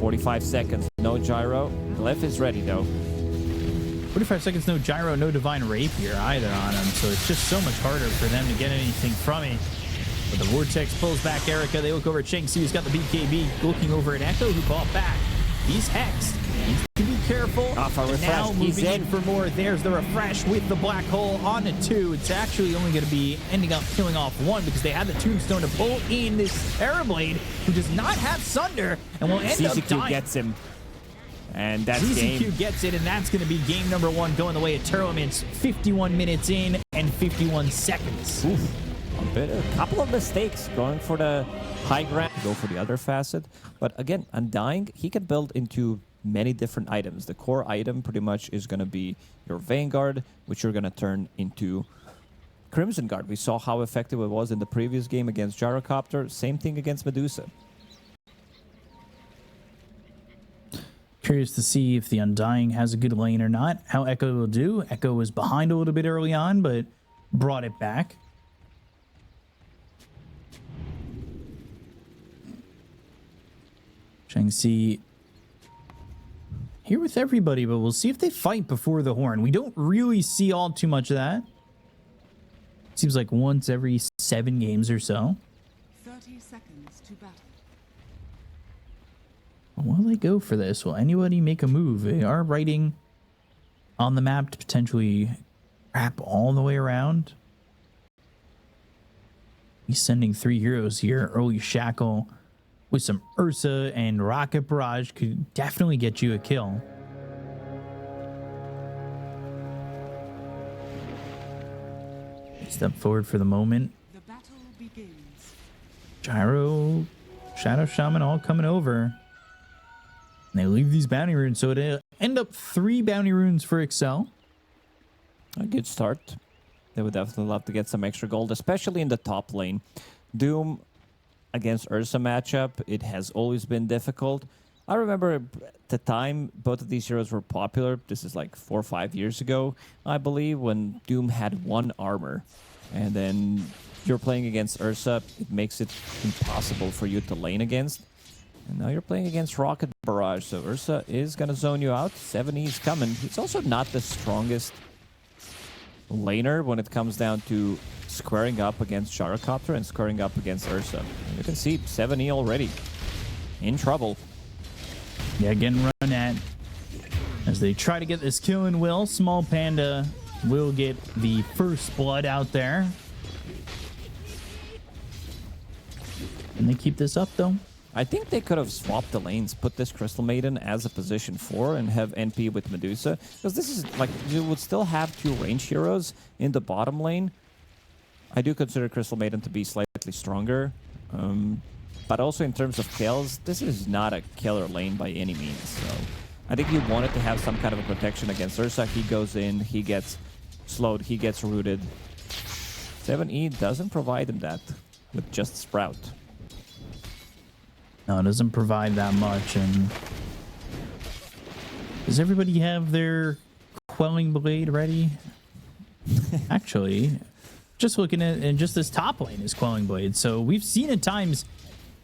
45 seconds. No gyro. Glyph is ready though. 45 seconds, no Gyro, no Divine Rapier either on him, so it's just so much harder for them to get anything from it. But the Vortex pulls back Erica. They look over at Shanxi, who's got the BKB, looking over at Echo, who bought back. He's hexed. Needs to be careful. Now moving in for more. There's the refresh with the Black Hole on the 2. It's actually only going to be ending up killing off 1 because they have the Tombstone to pull in this Terrorblade, who does not have Sunder, and will end up dying. Gets him. And that's ZZQ gets it, and that's going to be game number 1 going the way of Tearlaments. 51 minutes in and 51 seconds. Oof. A couple of mistakes going for the high ground, go for the other facet. But again, Undying, he can build into many different items. The core item pretty much is going to be your Vanguard, which you're going to turn into Crimson Guard. We saw how effective it was in the previous game against Gyrocopter. Same thing against Medusa. Curious to see if the Undying has a good lane or not. How Echo will do. Echo was behind a little bit early on, but brought it back. Shang-Chi here with everybody, but we'll see if they fight before the horn. We don't really see all too much of that. Seems like once every 7 games or so. 30 seconds to battle. Will they go for this? Will anybody make a move? They are writing on the map to potentially wrap all the way around. He's sending 3 heroes here. Early Shackle with some Ursa and Rocket Barrage could definitely get you a kill. Step forward for the moment. The battle begins. Gyro, Shadow Shaman all coming over. And they leave these bounty runes, so it'll end up 3 bounty runes for Excel. A good start. They would definitely love to get some extra gold, especially in the top lane. Doom against Ursa matchup, it has always been difficult. I remember at the time both of these heroes were popular. This is like 4 or 5 years ago, I believe, when Doom had 1 armor. And then you're playing against Ursa, it makes it impossible for you to lane against. And now you're playing against Rocket Barrage, so Ursa is going to zone you out. 7E is coming. He's also not the strongest laner when it comes down to squaring up against Gyrocopter and squaring up against Ursa. And you can see 7E already in trouble. Yeah, getting run at as they try to get this kill in Will. Small Panda will get the first blood out there. Can they keep this up, though? I think they could have swapped the lanes, put this Crystal Maiden as a position 4 and have NP with Medusa. Because this is like, you would still have 2 range heroes in the bottom lane. I do consider Crystal Maiden to be slightly stronger. But also in terms of kills, this is not a killer lane by any means. So I think you wanted to have some kind of a protection against Ursa. He goes in, he gets slowed, he gets rooted. 7E doesn't provide him that with just Sprout. No, it doesn't provide that much. And does everybody have their Quelling Blade ready? Actually, just looking at, and just this top lane is Quelling Blade. So we've seen at times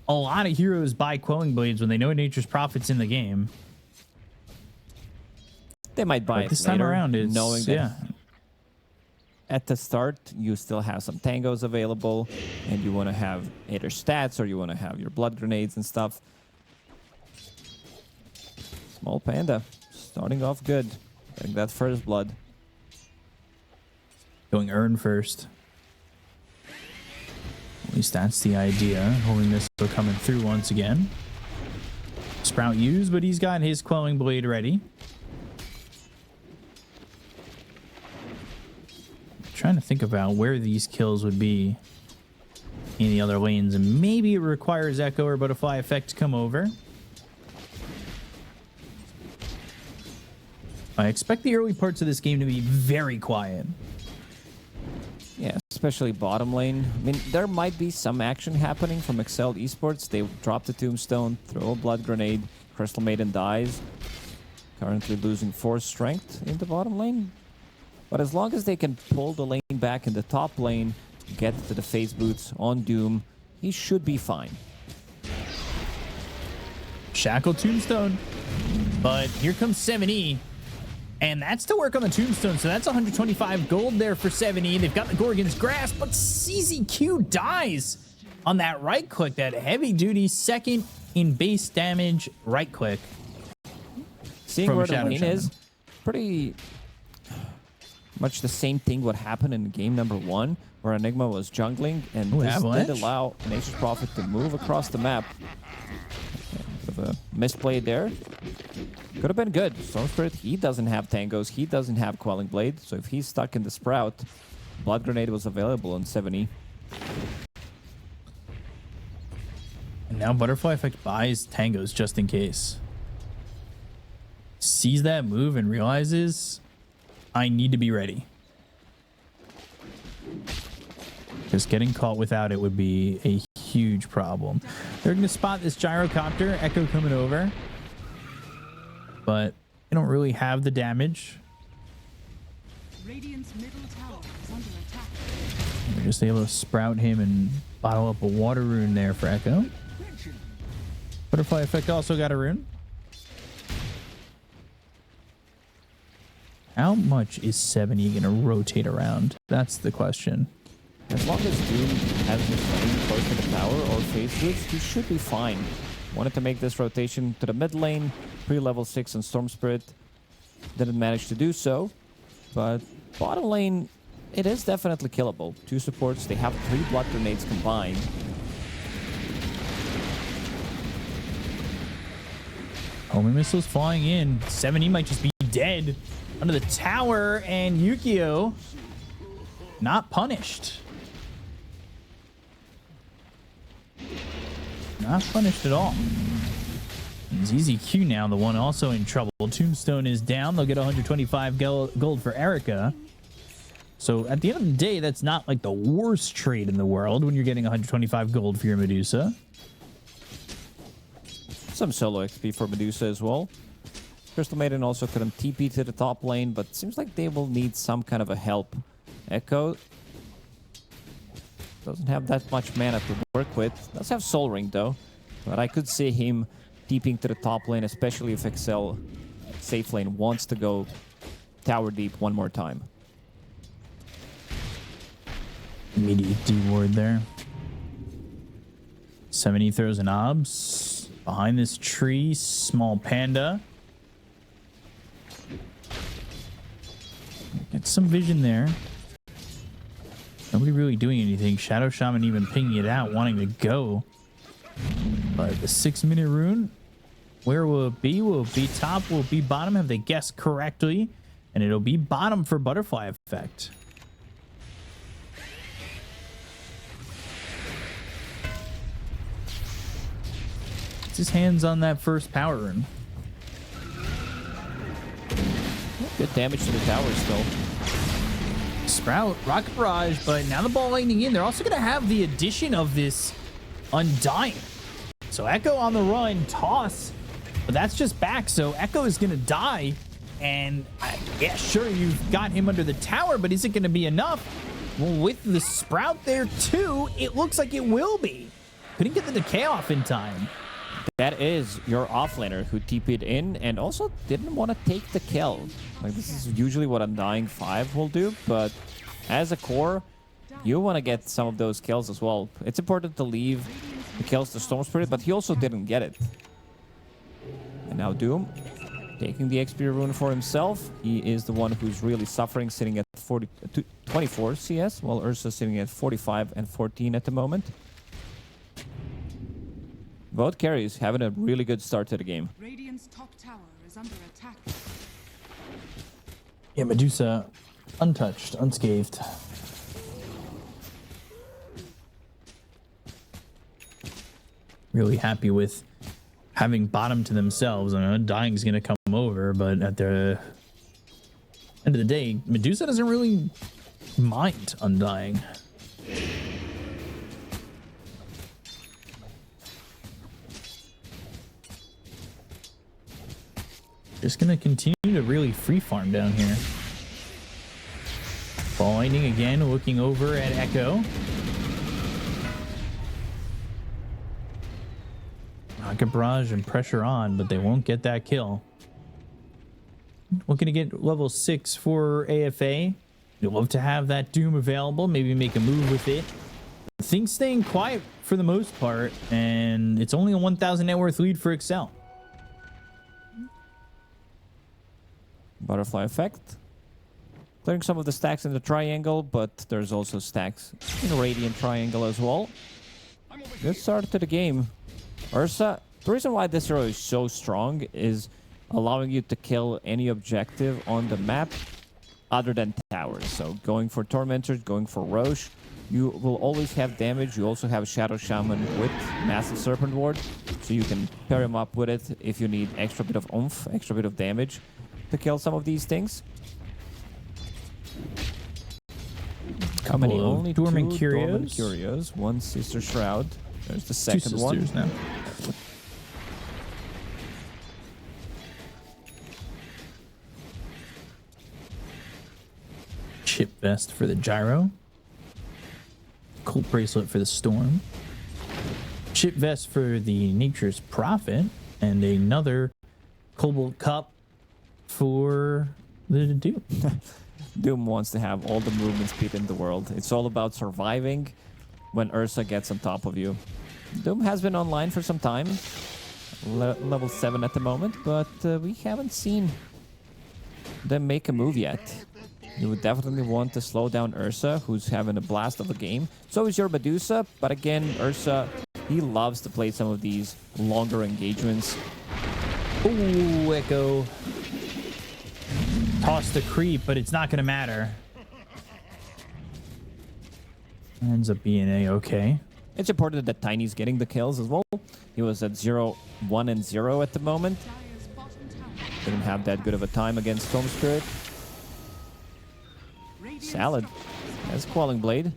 a lot of heroes buy Quelling Blades when they know Nature's Prophet's in the game. They might buy it this later, time around, it's, knowing that yeah. at the start, you still have some tangos available, and you want to have either stats or you want to have your blood grenades and stuff. Small Panda, starting off good. Getting that first blood. Going Urn first. At least that's the idea. Holding this coming through once again. Sprout used, but he's got his Quelling Blade ready. Trying to think about where these kills would be in the other lanes, and maybe it requires Echo or Butterfly Effect to come over. I expect the early parts of this game to be very quiet. Yeah, especially bottom lane. I mean, there might be some action happening from Excelled Esports. They drop the Tombstone, throw a blood grenade, Crystal Maiden dies. Currently losing 4 strength in the bottom lane. But as long as they can pull the lane back in the top lane, get to the phase boots on Doom, he should be fine. Shackle Tombstone. But here comes 7E. And that's to work on the Tombstone, so that's 125 gold there for 7E. They've got the Gorgon's Grasp, but CZQ dies on that right click, that heavy-duty second in base damage right click. Seeing where the lane is, pretty much the same thing what happened in game number 1, where Enigma was jungling, and this did allow Nature's Prophet to move across the map. Bit of a misplay there. Could have been good. Storm Spirit, he doesn't have tangos, he doesn't have Quelling Blade, so if he's stuck in the Sprout, Blood Grenade was available on 7E. And now Butterfly Effect buys Tangos just in case. Sees that move and realizes I need to be ready. Because getting caught without it would be a huge problem. They're going to spot this gyrocopter, Echo coming over. But they don't really have the damage. Radiant's middle tower is under attack. They're just able to sprout him and bottle up a water rune there for Echo. Butterfly Effect also got a rune. How much is 70 going to rotate around? That's the question. As long as Doom has his lane close to the tower or phase boots, he should be fine. Wanted to make this rotation to the mid lane, pre-level 6 on Storm Spirit. Didn't manage to do so. But bottom lane, it is definitely killable. 2 supports, they have 3 blood grenades combined. Homing missiles flying in. 70 might just be dead under the tower, and Yukio not punished. Not punished at all. And ZZQ now, the one also in trouble. Tombstone is down. They'll get 125 gold for Erica. So at the end of the day, that's not like the worst trade in the world when you're getting 125 gold for your Medusa. Some solo XP for Medusa as well. Crystal Maiden also couldn't TP to the top lane, but seems like they will need some kind of a help. Echo doesn't have that much mana to work with. Does have Soul Ring though, but I could see him TPing to the top lane, especially if Excel safe lane wants to go tower deep one more time. Immediate D-ward there. 70 throws an obs. Behind this tree, small panda. Get some vision there. Nobody really doing anything. Shadow Shaman even pinging it out, wanting to go. But the 6-minute rune, where will it be? Will it be top? Will it be bottom? Have they guessed correctly? And it'll be bottom for Butterfly Effect. It's his hands on that first power rune. Good damage to the tower still. Sprout, Rocket Barrage, but now the ball lightning in. They're also going to have the addition of this Undying. So Echo on the run, toss, but that's just back. So Echo is going to die. And yeah, sure, you've got him under the tower, but is it going to be enough? Well, with the Sprout there too, it looks like it will be. Couldn't get the decay off in time. That is your offlaner who TP'd in and also didn't want to take the kill. Like, this is usually what Undying 5 will do, but as a core, you want to get some of those kills as well. It's important to leave the kills to Storm Spirit, but he also didn't get it. And now Doom, taking the XP rune for himself. He is the one who's really suffering, sitting at 24 CS, while Ursa sitting at 45 and 14 at the moment. Both carries having a really good start to the game. Radiant's top tower is under attack. Yeah, Medusa, untouched, unscathed. Really happy with having bottom to themselves. I know Dying's going to come over, but at the end of the day, Medusa doesn't really mind Undying. Just going to continue to really free farm down here. Ball lightning again, looking over at Echo. Rocket Barrage and pressure on, but they won't get that kill. Looking to get level 6 for AFA. You'd love to have that Doom available, maybe make a move with it. Things staying quiet for the most part, and it's only a 1,000 net worth lead for Excel. Butterfly Effect. Clearing some of the stacks in the triangle, but there's also stacks in the Radiant triangle as well. Good start to the game. Ursa, the reason why this hero is so strong is allowing you to kill any objective on the map other than towers. So going for Tormentors, going for Roche, you will always have damage. You also have Shadow Shaman with Massive Serpent Ward, so you can pair him up with it if you need extra bit of oomph, extra bit of damage to kill some of these things. How many? Only Dormant two Dormant Curios. Curios. One Sister Shroud. There's the Two second one. sisters now. Chip vest for the gyro. Colt bracelet for the storm. Chip vest for the nature's prophet. And another cobalt cup for the Doom. Doom wants to have all the movement speed in the world. It's all about surviving when Ursa gets on top of you. Doom has been online for some time. Level 7 at the moment, but we haven't seen them make a move yet. You would definitely want to slow down Ursa, who's having a blast of a game. So is your Medusa, but again, Ursa, he loves to play some of these longer engagements. Ooh, Echo. Toss the creep, but it's not going to matter. Ends up being A-okay. It's important that Tiny's getting the kills as well. He was at 0, 1, and 0 at the moment. Dire's bottom tower. Didn't have that good of a time against Storm Spirit. Radiant Salad. That's Quelling Blade.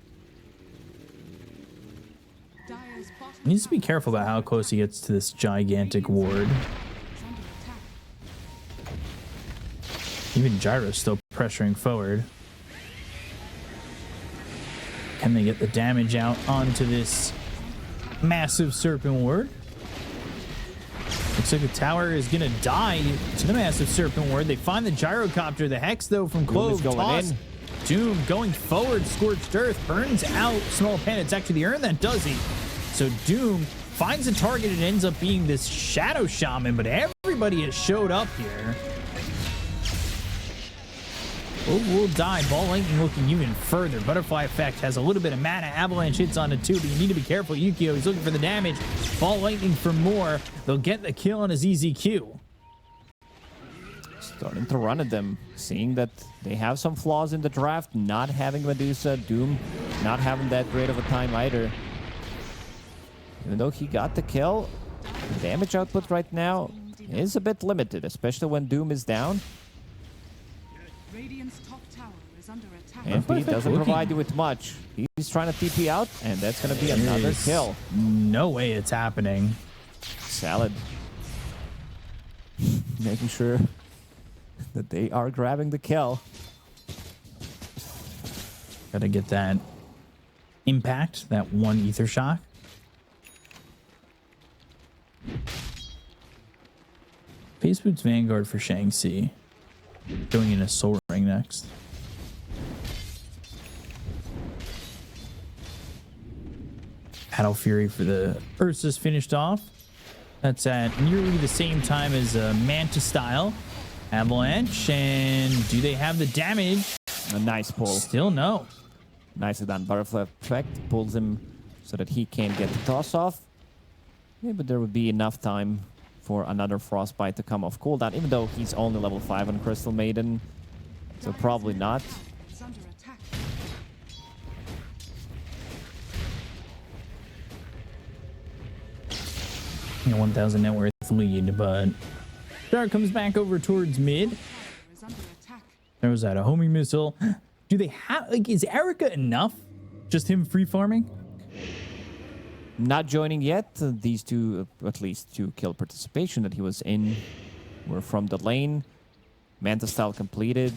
Dire's bottom Needs to be careful about how close he gets to this gigantic ward. is under attack. Even Gyro's still pressuring forward. Can they get the damage out onto this massive serpent ward? Looks like the tower is gonna die to the massive serpent ward. They find the gyrocopter. The hex though from Doom is Clove. going Toss. in. Doom going forward. Scorched Earth burns out Small Pen. It's actually the Urn that does it. So Doom finds a target. It ends up being this Shadow Shaman, but everybody has showed up here. Will die. Ball Lightning looking even further. Butterfly Effect has a little bit of mana. Avalanche hits on it too, but you need to be careful. Yukio, he's looking for the damage. Ball Lightning for more. They'll get the kill on his EZQ. Starting to run at them. Seeing that they have some flaws in the draft. Not having Medusa. Doom not having that great of a time either. Even though he got the kill, the damage output right now is a bit limited, especially when Doom is down. Radiant's top tower is under attack. And he doesn't provide you with much. He's trying to TP out, and that's going to be another There's kill. No way it's happening. Salad. Making sure that they are grabbing the kill. Gotta get that impact, that one ether shock. Face Boots Vanguard for Shang-Chi. Going in a Soul Ring next. Battle Fury for the Ursa's finished off. That's at nearly the same time as Manta Style. Avalanche, and do they have the damage? A nice pull. Still no. Nicely done. Butterfly Effect pulls him so that he can't get the toss off. Maybe there would be enough time for another Frostbite to come off cooldown, even though he's only level 5 on Crystal Maiden. So probably not. Is under attack. You know, 1,000 net worth lead, but Dark comes back over towards mid. Tower is under attack. Throws out a homing missile. Do they have, like, is Erica enough? Just him free farming? Not joining yet. These two, at least two kill participation that he was in, were from the lane. Manta Style completed.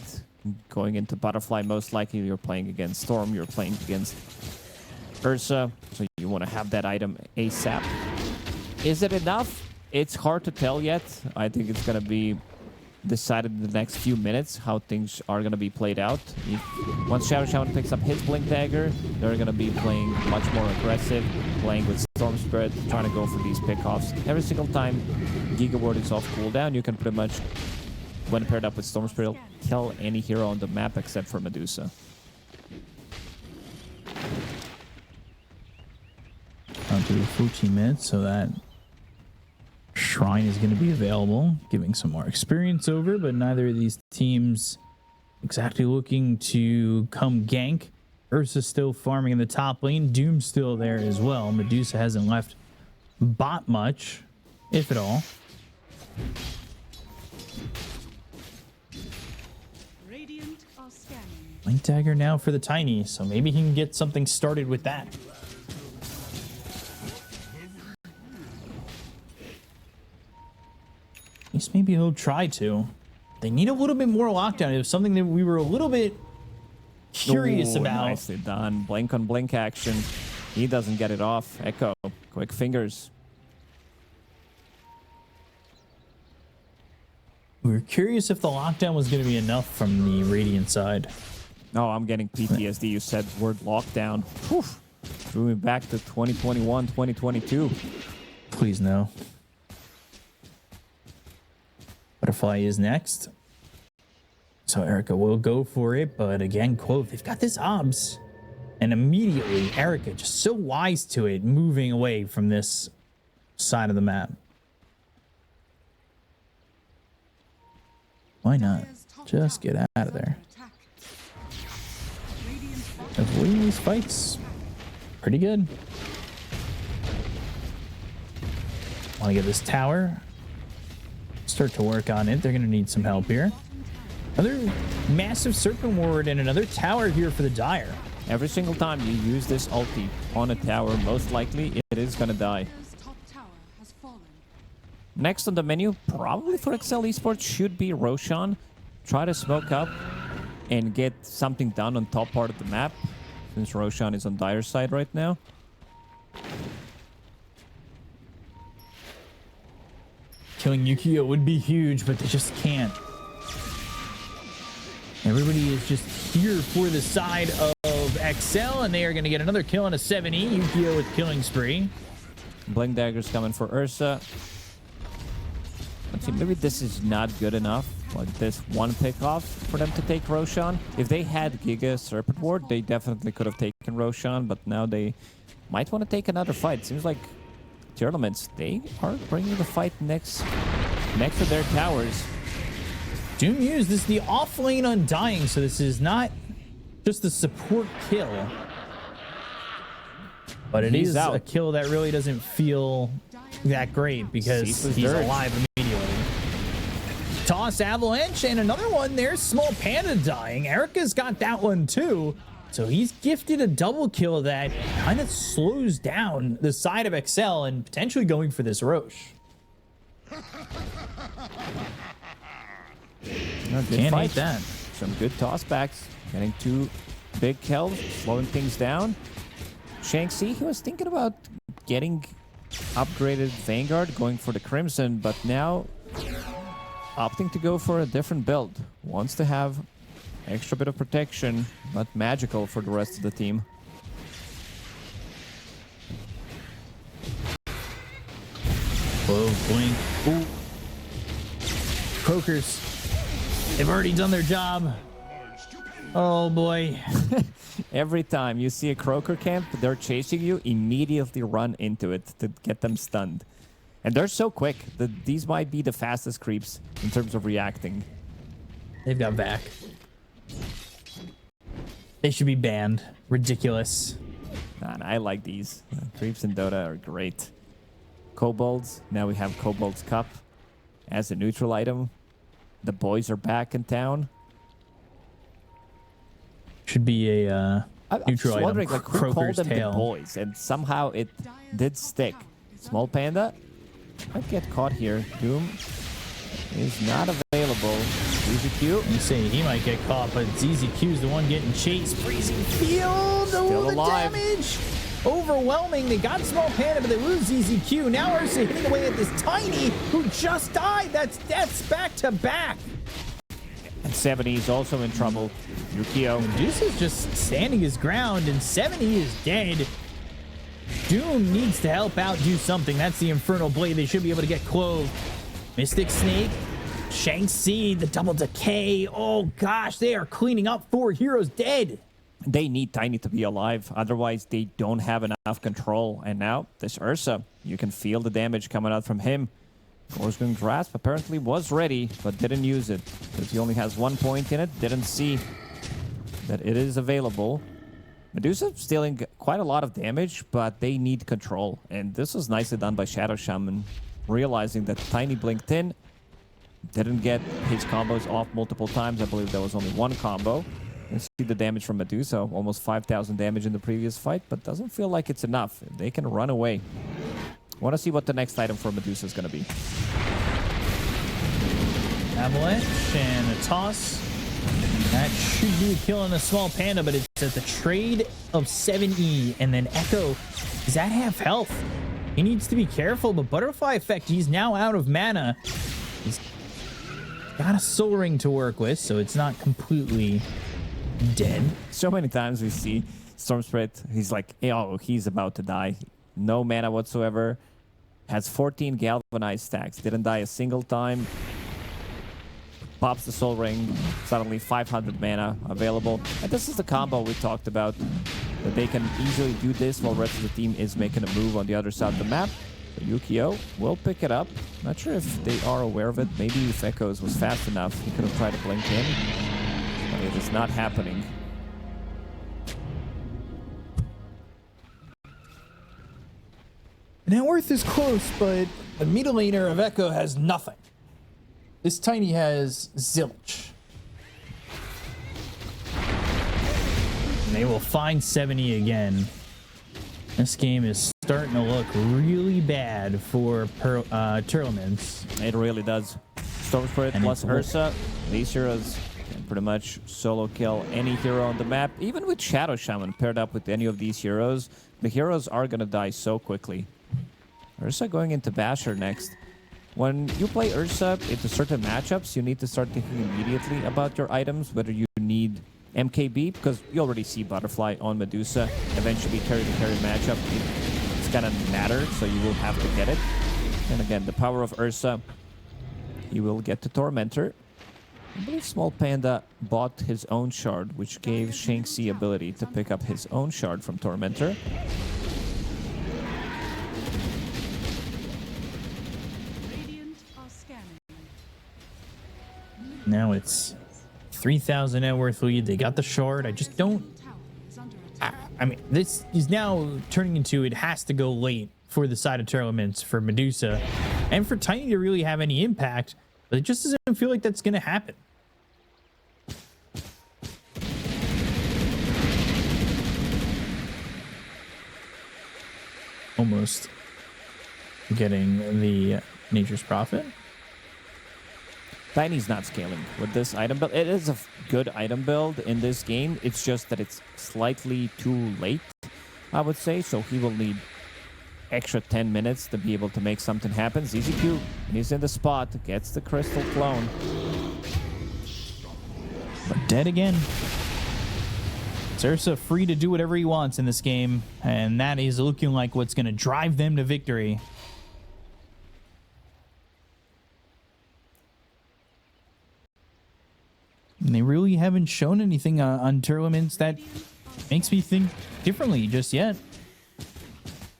Going into Butterfly, most likely you're playing against Storm, you're playing against Ursa, so you want to have that item ASAP. Is it enough? It's hard to tell yet. I think it's going to be decided in the next few minutes how things are going to be played out. Once Shadow Shaman picks up his Blink Dagger, they're going to be playing much more aggressive, playing with Storm Spirit, trying to go for these pickoffs. Every single time Giga Ward is off cooldown, you can pretty much, when paired up with Storm Spirit, kill any hero on the map except for Medusa. Onto the 14 minutes, so that Shrine is going to be available, giving some more experience over, but neither of these teams exactly looking to come gank Ursa's still farming in the top lane. Doom's still there as well. Medusa hasn't left bot much, if at all. Radiant are scanning. Link dagger now for the Tiny, so maybe he can get something started with that. At least maybe he'll try to. They need a little bit more lockdown. It was something that we were a little bit curious Ooh, about. Nicely done. Blink on blink action. He doesn't get it off. Echo. Quick fingers. We were curious if the lockdown was going to be enough from the Radiant side. No, I'm getting PTSD. You said word lockdown. Whew. Threw me back to 2021, 2022. Please no. Butterfly is next. So Erica will go for it, but again, quote, they've got this obs. And immediately, Erica just so wise to it, moving away from this side of the map. Why not? Just get out of there. Attack. Radiant bottom Avoiding these fights, pretty good. Want to get this tower. Start to work on it. They're going to need some help here. Another massive serpent ward and another tower here for the Dire. Every single time you use this ulti on a tower, most likely it is gonna die. Dire's top tower has fallen. Next on the menu, probably for Excel Esports, should be Roshan. Try to smoke up and get something done on top part of the map, since Roshan is on Dire's side right now. Killing Yukio would be huge, but they just can't. Everybody is just here for the side of XL, and they are going to get another kill on a 7E. Yukio with killing spree. Blink daggers coming for Ursa. Let's see, maybe this is not good enough. Like this one pick off for them to take Roshan. If they had Giga Serpent Ward, they definitely could have taken Roshan, but now they might want to take another fight. Seems like Tearlaments, they are bringing the fight next to their towers. Doom used this is the off lane Undying, so this is not just the support kill. But it He's is out. a kill that really doesn't feel that great because Ceaseless he's dirge. alive immediately. Toss Avalanche and another one. There's Small Panda dying. Erica's got that one too. So he's gifted a double kill that kind of slows down the side of XL and potentially going for this Roche. Can't hate that. Some good tossbacks. Getting two big kills, slowing things down. Shanxi, he was thinking about getting upgraded Vanguard, going for the Crimson, but now opting to go for a different build. Wants to have extra bit of protection, but magical for the rest of the team. Whoa, blink. Ooh. Croakers. They've already done their job. Oh boy. Every time you see a Croaker camp, they're chasing you, immediately run into it to get them stunned. And they're so quick that these might be the fastest creeps in terms of reacting. They've got back. They should be banned. Ridiculous. Man, I like these. Creeps in Dota are great. Kobolds. Now we have Kobold's Cup as a neutral item. The boys are back in town. Should be a I'm neutral just item. wondering, like, who called Croaker's them tail. the boys? And somehow it did stick. Small Panda might get caught here. Doom is not available. Easy Q. You say he might get caught, but ZZQ's the one getting chased. Freezing field. Still The alive. damage. Overwhelming. They got Small Panda, but they lose ZZQ. Now Ursa hitting away at this Tiny, who just died. That's deaths back to back. And 70 is also in trouble. Yukio. Medusa's just standing his ground, and 70 is dead. Doom needs to help out, do something. That's the Infernal Blade. They should be able to get Clove. Mystic Snake, Shanxi, the double decay. Oh gosh, they are cleaning up. 4 heroes dead. They need Tiny to be alive. Otherwise, they don't have enough control. And now, this Ursa, you can feel the damage coming out from him. Gorsgun Grasp apparently was ready, but didn't use it. Because he only has 1 point in it. Didn't see that it is available. Medusa stealing quite a lot of damage, but they need control. And this was nicely done by Shadow Shaman, realizing that Tiny blinked in, didn't get his combos off multiple times. I believe there was only one combo. You see the damage from Medusa, almost 5,000 damage in the previous fight, but doesn't feel like it's enough. They can run away. Want to see what the next item for Medusa is going to be. Avalanche and a toss. That should be a kill on the small panda, but it's at the trade of 7E, and then Echo is at half health. He needs to be careful, but Butterfly Effect, he's now out of mana. He's got a Soul Ring to work with, so it's not completely dead. So many times we see Storm Spirit, he's like, oh, he's about to die. No mana whatsoever. Has 14 galvanized stacks. Didn't die a single time. Pops the Soul Ring. Suddenly 500 mana available. And this is the combo we talked about. That they can easily do this while the rest of the team is making a move on the other side of the map. So Yukio will pick it up. Not sure if they are aware of it. Maybe if Echoes was fast enough, he could have tried to blink in. But it is not happening. Net worth is close, but the middle laner of Echo has nothing. This Tiny has zilch. And they will find 70 again. This game is starting to look really bad for Tearlaments. It really does. Storm Spirit plus Ursa. These heroes can pretty much solo kill any hero on the map. Even with Shadow Shaman paired up with any of these heroes, the heroes are going to die so quickly. Ursa going into Basher next. When you play Ursa into certain matchups, you need to start thinking immediately about your items, whether you need MKB, because you already see Butterfly on Medusa. Eventually, carry-to-carry matchup, it's gonna matter, so you will have to get it. And again, the power of Ursa, he will get to Tormentor. I believe Small Panda bought his own shard, which gave Shanxi ability to pick up his own shard from Tormentor. Now it's 3,000 net worth lead. They got the shard. I just don't... I mean, this is now turning into it has to go late for the side of Tearlaments, for Medusa, and for Tiny to really have any impact, but it just doesn't feel like that's going to happen. Almost getting the Nature's Prophet. Tiny's not scaling with this item build. It is a good item build in this game. It's just that it's slightly too late, I would say. So he will need extra 10 minutes to be able to make something happen. ZZQ, he's in the spot, gets the Crystal Clone. But dead again. Ursa free to do whatever he wants in this game, and that is looking like what's going to drive them to victory. And they really haven't shown anything on Tearlaments that makes me think differently just yet.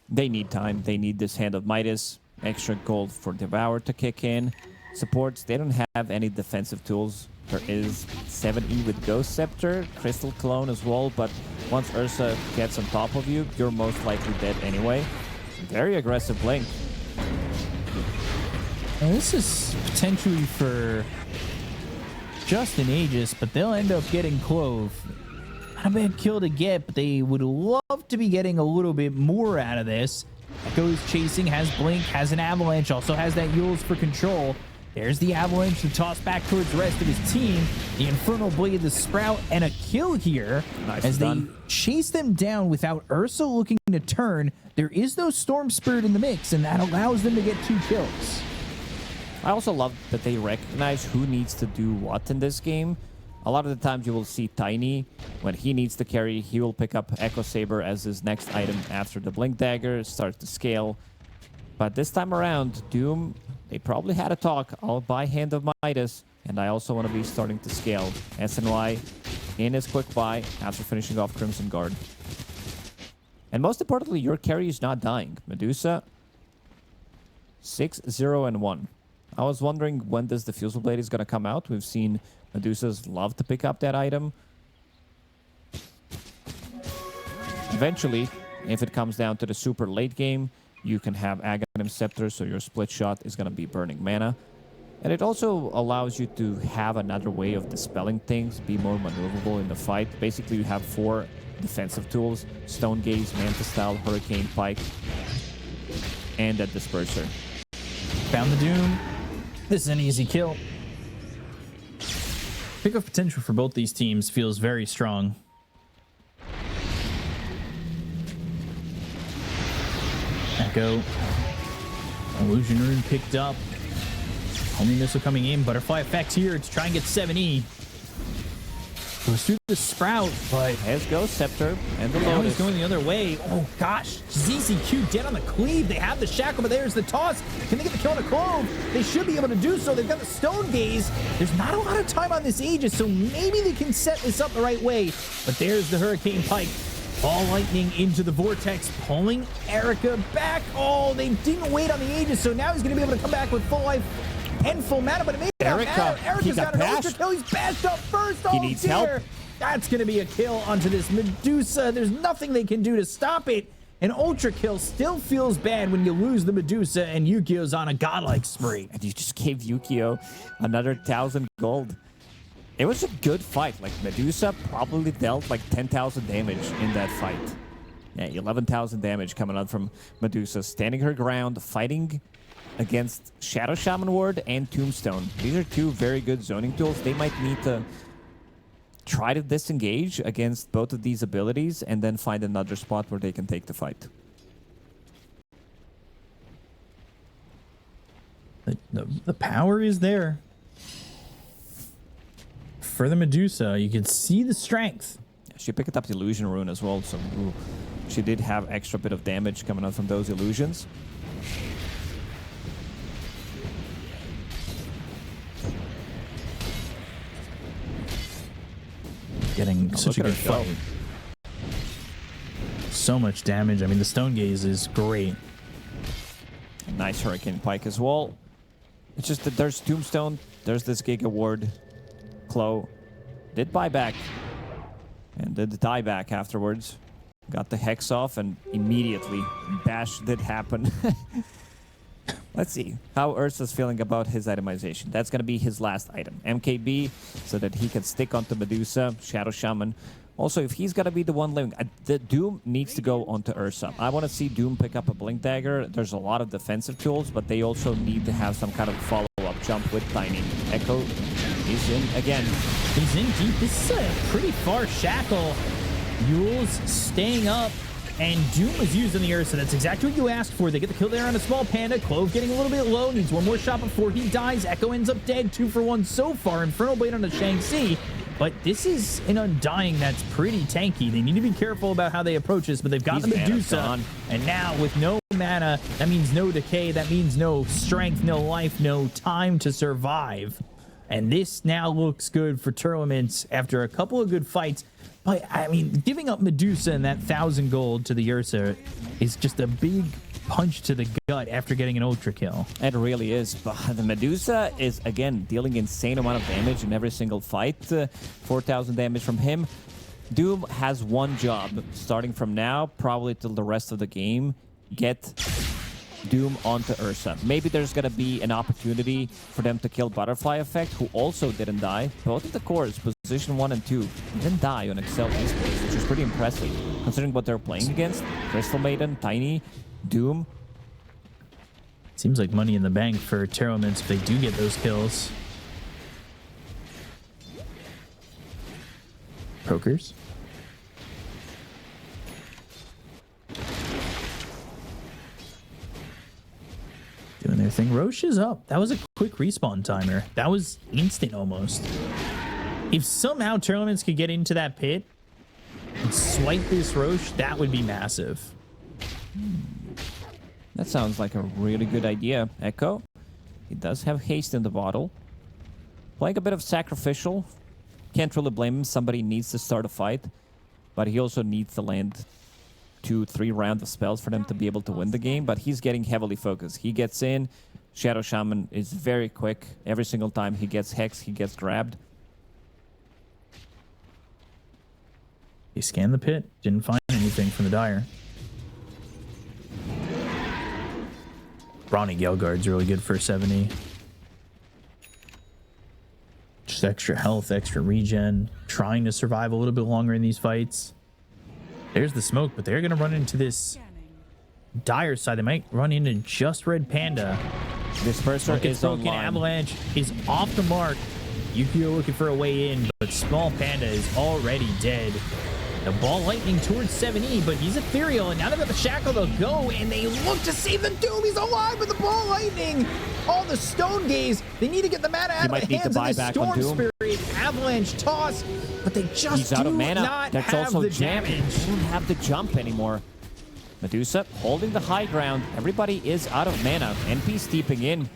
They need time. They need this Hand of Midas, extra gold for Devour to kick in. Supports, they don't have any defensive tools. There is 7E with Ghost Scepter, Crystal Clone as well, but once Ursa gets on top of you, you're most likely dead anyway. Very aggressive blink. And this is potentially for just an Aegis, but they'll end up getting Clove. Not a bad kill to get, but they would love to be getting a little bit more out of this. Echo's chasing, has Blink, has an Avalanche, also has that Yules for control. There's the Avalanche to toss back towards the rest of his team. The Infernal Blade, the Sprout, and a kill here. Nice as done. They chase them down without Ursa looking to turn. There is no Storm Spirit in the mix, and that allows them to get 2 kills. I also love that they recognize who needs to do what in this game. A lot of the times you will see Tiny, when he needs to carry, he will pick up Echo Saber as his next item after the Blink Dagger, starts to scale. But this time around, Doom, they probably had a talk. I'll buy Hand of Midas, and I also want to be starting to scale. SNY in his quick buy after finishing off Crimson Guard. And most importantly, your carry is not dying. Medusa, 6-0-1. I was wondering when this Diffusal Blade is going to come out. We've seen Medusas love to pick up that item. Eventually, if it comes down to the super late game, you can have Aghanim Scepter, so your split shot is going to be burning mana. And it also allows you to have another way of dispelling things, be more maneuverable in the fight. Basically, you have 4 defensive tools: Stone Gaze, Manta Style, Hurricane Pike, and a Disperser. Found the Doom. This is an easy kill. Pick-up potential for both these teams feels very strong. Echo. Illusion Rune picked up. Only missile coming in. Butterfly effects here to try and get 7E. Goes through the Sprout, but As goes Scepter and the now he's Lotus. going the other way. Oh gosh, ZZQ dead on the cleave. They have the shackle, but there's the toss. Can they get the kill on the clove? They should be able to do so. They've got the Stone Gaze. There's not a lot of time on this Aegis, so maybe they can set this up the right way. But there's the Hurricane Pike. Ball lightning into the vortex, pulling Erica back. Oh, they didn't wait on the Aegis, so now he's going to be able to come back with full life and full mana, but it may not matter. He Erica's got got an bashed. ultra kill. He's bashed up first. He Oh, needs dear. help. That's going to be a kill onto this Medusa. There's nothing they can do to stop it. An ultra kill still feels bad when you lose the Medusa and Yukio's on a godlike spree. And you just gave Yukio another 1,000 gold. It was a good fight. Like, Medusa probably dealt like 10,000 damage in that fight. Yeah, 11,000 damage coming out from Medusa, standing her ground, fighting against Shadow Shaman Ward and Tombstone. These are 2 very good zoning tools. They might need to try to disengage against both of these abilities and then find another spot where they can take the fight. The power is there. For the Medusa, you can see the strength. She picked up the Illusion Rune as well, so she did have extra bit of damage coming out from those illusions. Getting such a look good at her go. fight. So much damage. I mean, the Stone Gaze is great. Nice Hurricane Pike as well. It's just that there's Tombstone, there's this Giga Ward. Clo did buy back and did die back afterwards. Got the Hex off and immediately Bash did happen. Let's see how Ursa's feeling about his itemization. That's going to be his last item. MKB, so that he can stick onto Medusa, Shadow Shaman. Also, if he's going to be the one living, the Doom needs to go onto Ursa. I want to see Doom pick up a Blink Dagger. There's a lot of defensive tools, but they also need to have some kind of follow-up jump with Tiny. Echo is in again. He's in deep. This is a pretty far shackle. Yule's staying up, and Doom is used on the Ursa. That's exactly what you asked for. They get the kill there on a small panda. Clove getting a little bit low. Needs one more shot before he dies. Echo ends up dead. 2 for 1 so far. Infernal Blade on the Shang-Chi. But this is an Undying that's pretty tanky. They need to be careful about how they approach this, but they've got the Medusa. And now with no mana, that means no decay. That means no strength, no life, no time to survive. And this now looks good for Tearlaments after a couple of good fights. But, I mean, giving up Medusa and that 1,000 gold to the Ursa is just a big punch to the gut after getting an ultra kill. It really is. But the Medusa is, again, dealing insane amount of damage in every single fight. 4,000 damage from him. Doom has one job, starting from now, probably till the rest of the game. Get Doom onto Ursa. Maybe there's going to be an opportunity for them to kill Butterfly Effect, who also didn't die. Both of the cores, position 1 and 2, didn't die on Excel Esports, which is pretty impressive, considering what they're playing against. Crystal Maiden, Tiny, Doom. Seems like money in the bank for Tearlaments if they do get those kills. Pokers. Doing their thing. Roche is up. That was a quick respawn timer. That was instant almost. If somehow Tearlaments could get into that pit and swipe this Roche, that would be massive. That sounds like a really good idea. Echo, he does have haste in the bottle. Playing a bit of sacrificial. Can't really blame him. Somebody needs to start a fight. But he also needs to land 2-3 rounds of spells for them to be able to win the game. But he's getting heavily focused. He gets in. Shadow Shaman is very quick. Every single time he gets Hex, he gets grabbed. He scanned the pit. Didn't find anything. anything from the Dire. Brawny Gale Guard's really good for 70. Just extra health, extra regen, trying to survive a little bit longer in these fights. There's the smoke, but they're going to run into this Dire side. They might run into just Red Panda. Disperser is broken. online. Avalanche is off the mark. Yukio looking for a way in, but Small Panda is already dead. The ball lightning towards 7E, but he's ethereal, and now they've got the shackle. They'll go, and they look to save the Doom. He's alive with the ball lightning. On the Stone Gaze, they need to get the mana out of the hands of the Storm Spirit. Avalanche toss, but they just out of mana. not That's have also the damage. damage. They don't have the jump anymore. Medusa holding the high ground. Everybody is out of mana. NP steeping in.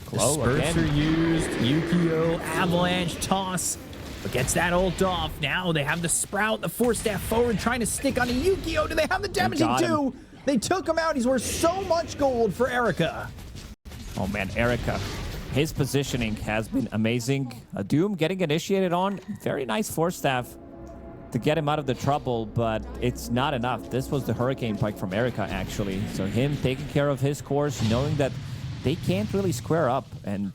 Disperser used. Yukio, Avalanche toss. But gets that ult off. Now they have the Sprout, the Force Staff forward, trying to stick onto Yukio. Do they have the damage? They do. They took him out. He's worth so much gold for Erica. Oh man, Erica. His positioning has been amazing. A Doom getting initiated on. Very nice Force Staff to get him out of the trouble, but it's not enough. This was the Hurricane Pike from Erica, actually. So him taking care of his course, knowing that they can't really square up, and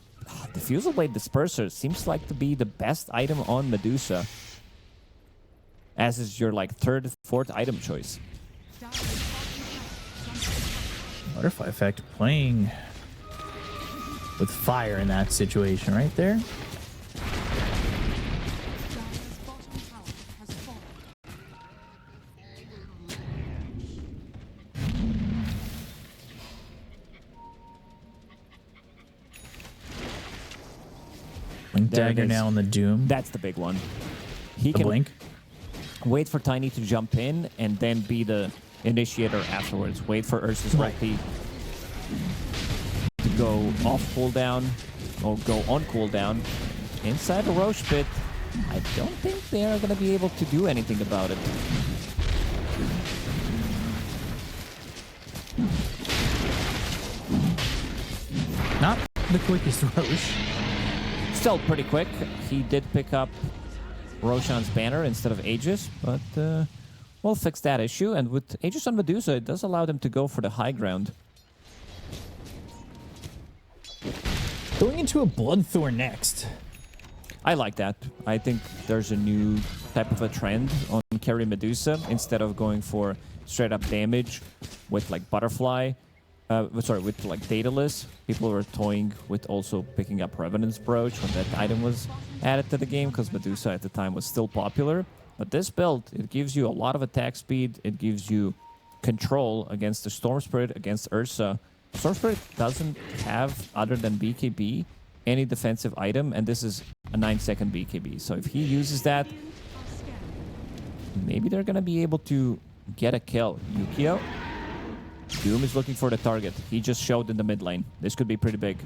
the Fusel Blade Disperser seems like to be the best item on Medusa, as is your like third, fourth item choice. Butterfly Effect playing with fire in that situation right there. Blink Dagger now on the Doom. That's the big one. He the can blink. Wait for Tiny to jump in and then be the initiator afterwards. Wait for Ursa's ulti to go off cooldown or go on cooldown. Inside the Roche pit, I don't think they are going to be able to do anything about it. Not the quickest Roche. Still pretty quick. He did pick up Roshan's banner instead of Aegis, but we'll fix that issue. And with Aegis on Medusa, it does allow them to go for the high ground. Going into a Bloodthorn next. I like that. I think there's a new type of a trend on carry Medusa instead of going for straight up damage with like Butterfly. With like Daedalus. People were toying with also picking up Revenant's Brooch when that item was added to the game because Medusa at the time was still popular. But this build, it gives you a lot of attack speed. It gives you control against the Storm Spirit, against Ursa. Storm Spirit doesn't have, other than BKB, any defensive item, and this is a 9-second BKB. So if he uses that, maybe they're going to be able to get a kill. Yukio. Doom is looking for the target. He just showed in the mid lane. This could be pretty big.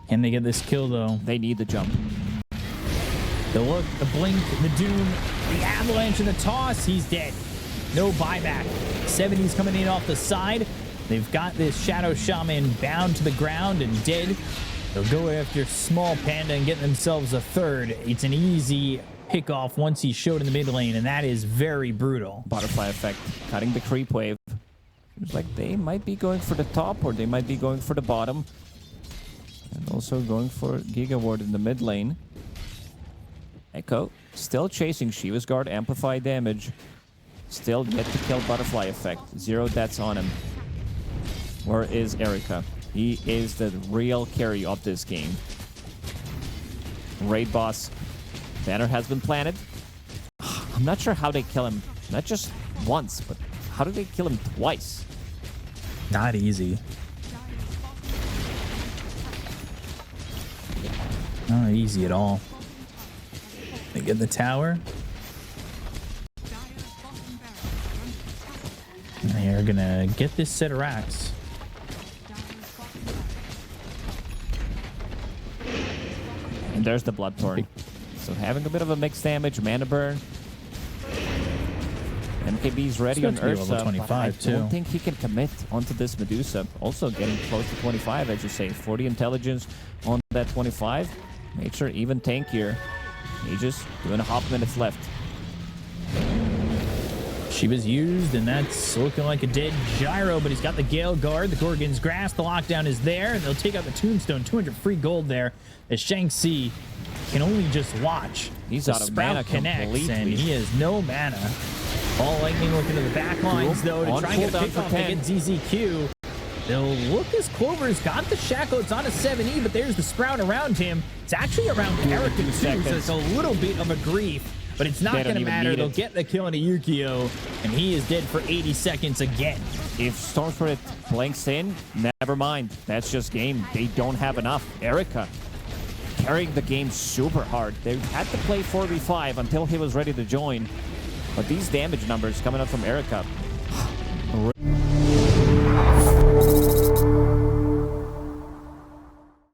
Can they get this kill, though? They need the jump. The look, the blink, the Doom, the Avalanche, and the toss. He's dead. No buyback. 70's coming in off the side. They've got this Shadow Shaman bound to the ground and dead. They'll go after Small Panda and get themselves a third. It's an easy pick off once he showed in the mid lane, and that is very brutal. Butterfly Effect, cutting the creep wave. Seems like they might be going for the top, or they might be going for the bottom. And also going for Giga Ward in the mid lane. Echo still chasing Shiva's Guard, amplify damage. Still yet to kill Butterfly Effect. 0 deaths on him. Where is Erica? He is the real carry of this game. Raid boss. Banner has been planted. I'm not sure how they kill him. Not just once, but how do they kill him twice? Not easy. Not easy at all. They get the tower. And they are gonna get this set of racks. And there's the Bloodthorn. So having a bit of a mixed damage, mana burn. MKB's ready on Ursa, level 25 but I too. don't think he can commit onto this Medusa. Also getting close to 25, as you say. 40 intelligence on that 25. Make sure even tankier. Aegis, 2.5 minutes left. Shiva's used, and that's looking like a dead gyro, but he's got the Gale Guard, the Gorgon's Grass, the lockdown is there, and they'll take out the Tombstone. 200 free gold there, as Shang-Chi can only just watch. He's the out of Sprout mana connects, completely. and he has no mana. All Lightning looking to the back lines, though, to On try and get a cooldown pick for off to 10. get ZZQ. They'll look as Clover's got the Shackle. It's on a 7E, but there's the Sprout around him. It's actually around Erica, too, so it's a little bit of a grief. But it's not They don't going to even matter. need They'll it. get the kill into Yukio, and he is dead for 80 seconds again. If Storm Spirit blanks in, never mind. That's just game. They don't have enough. Erica carrying the game super hard. They had to play 4v5 until he was ready to join. But these damage numbers coming up from Erica.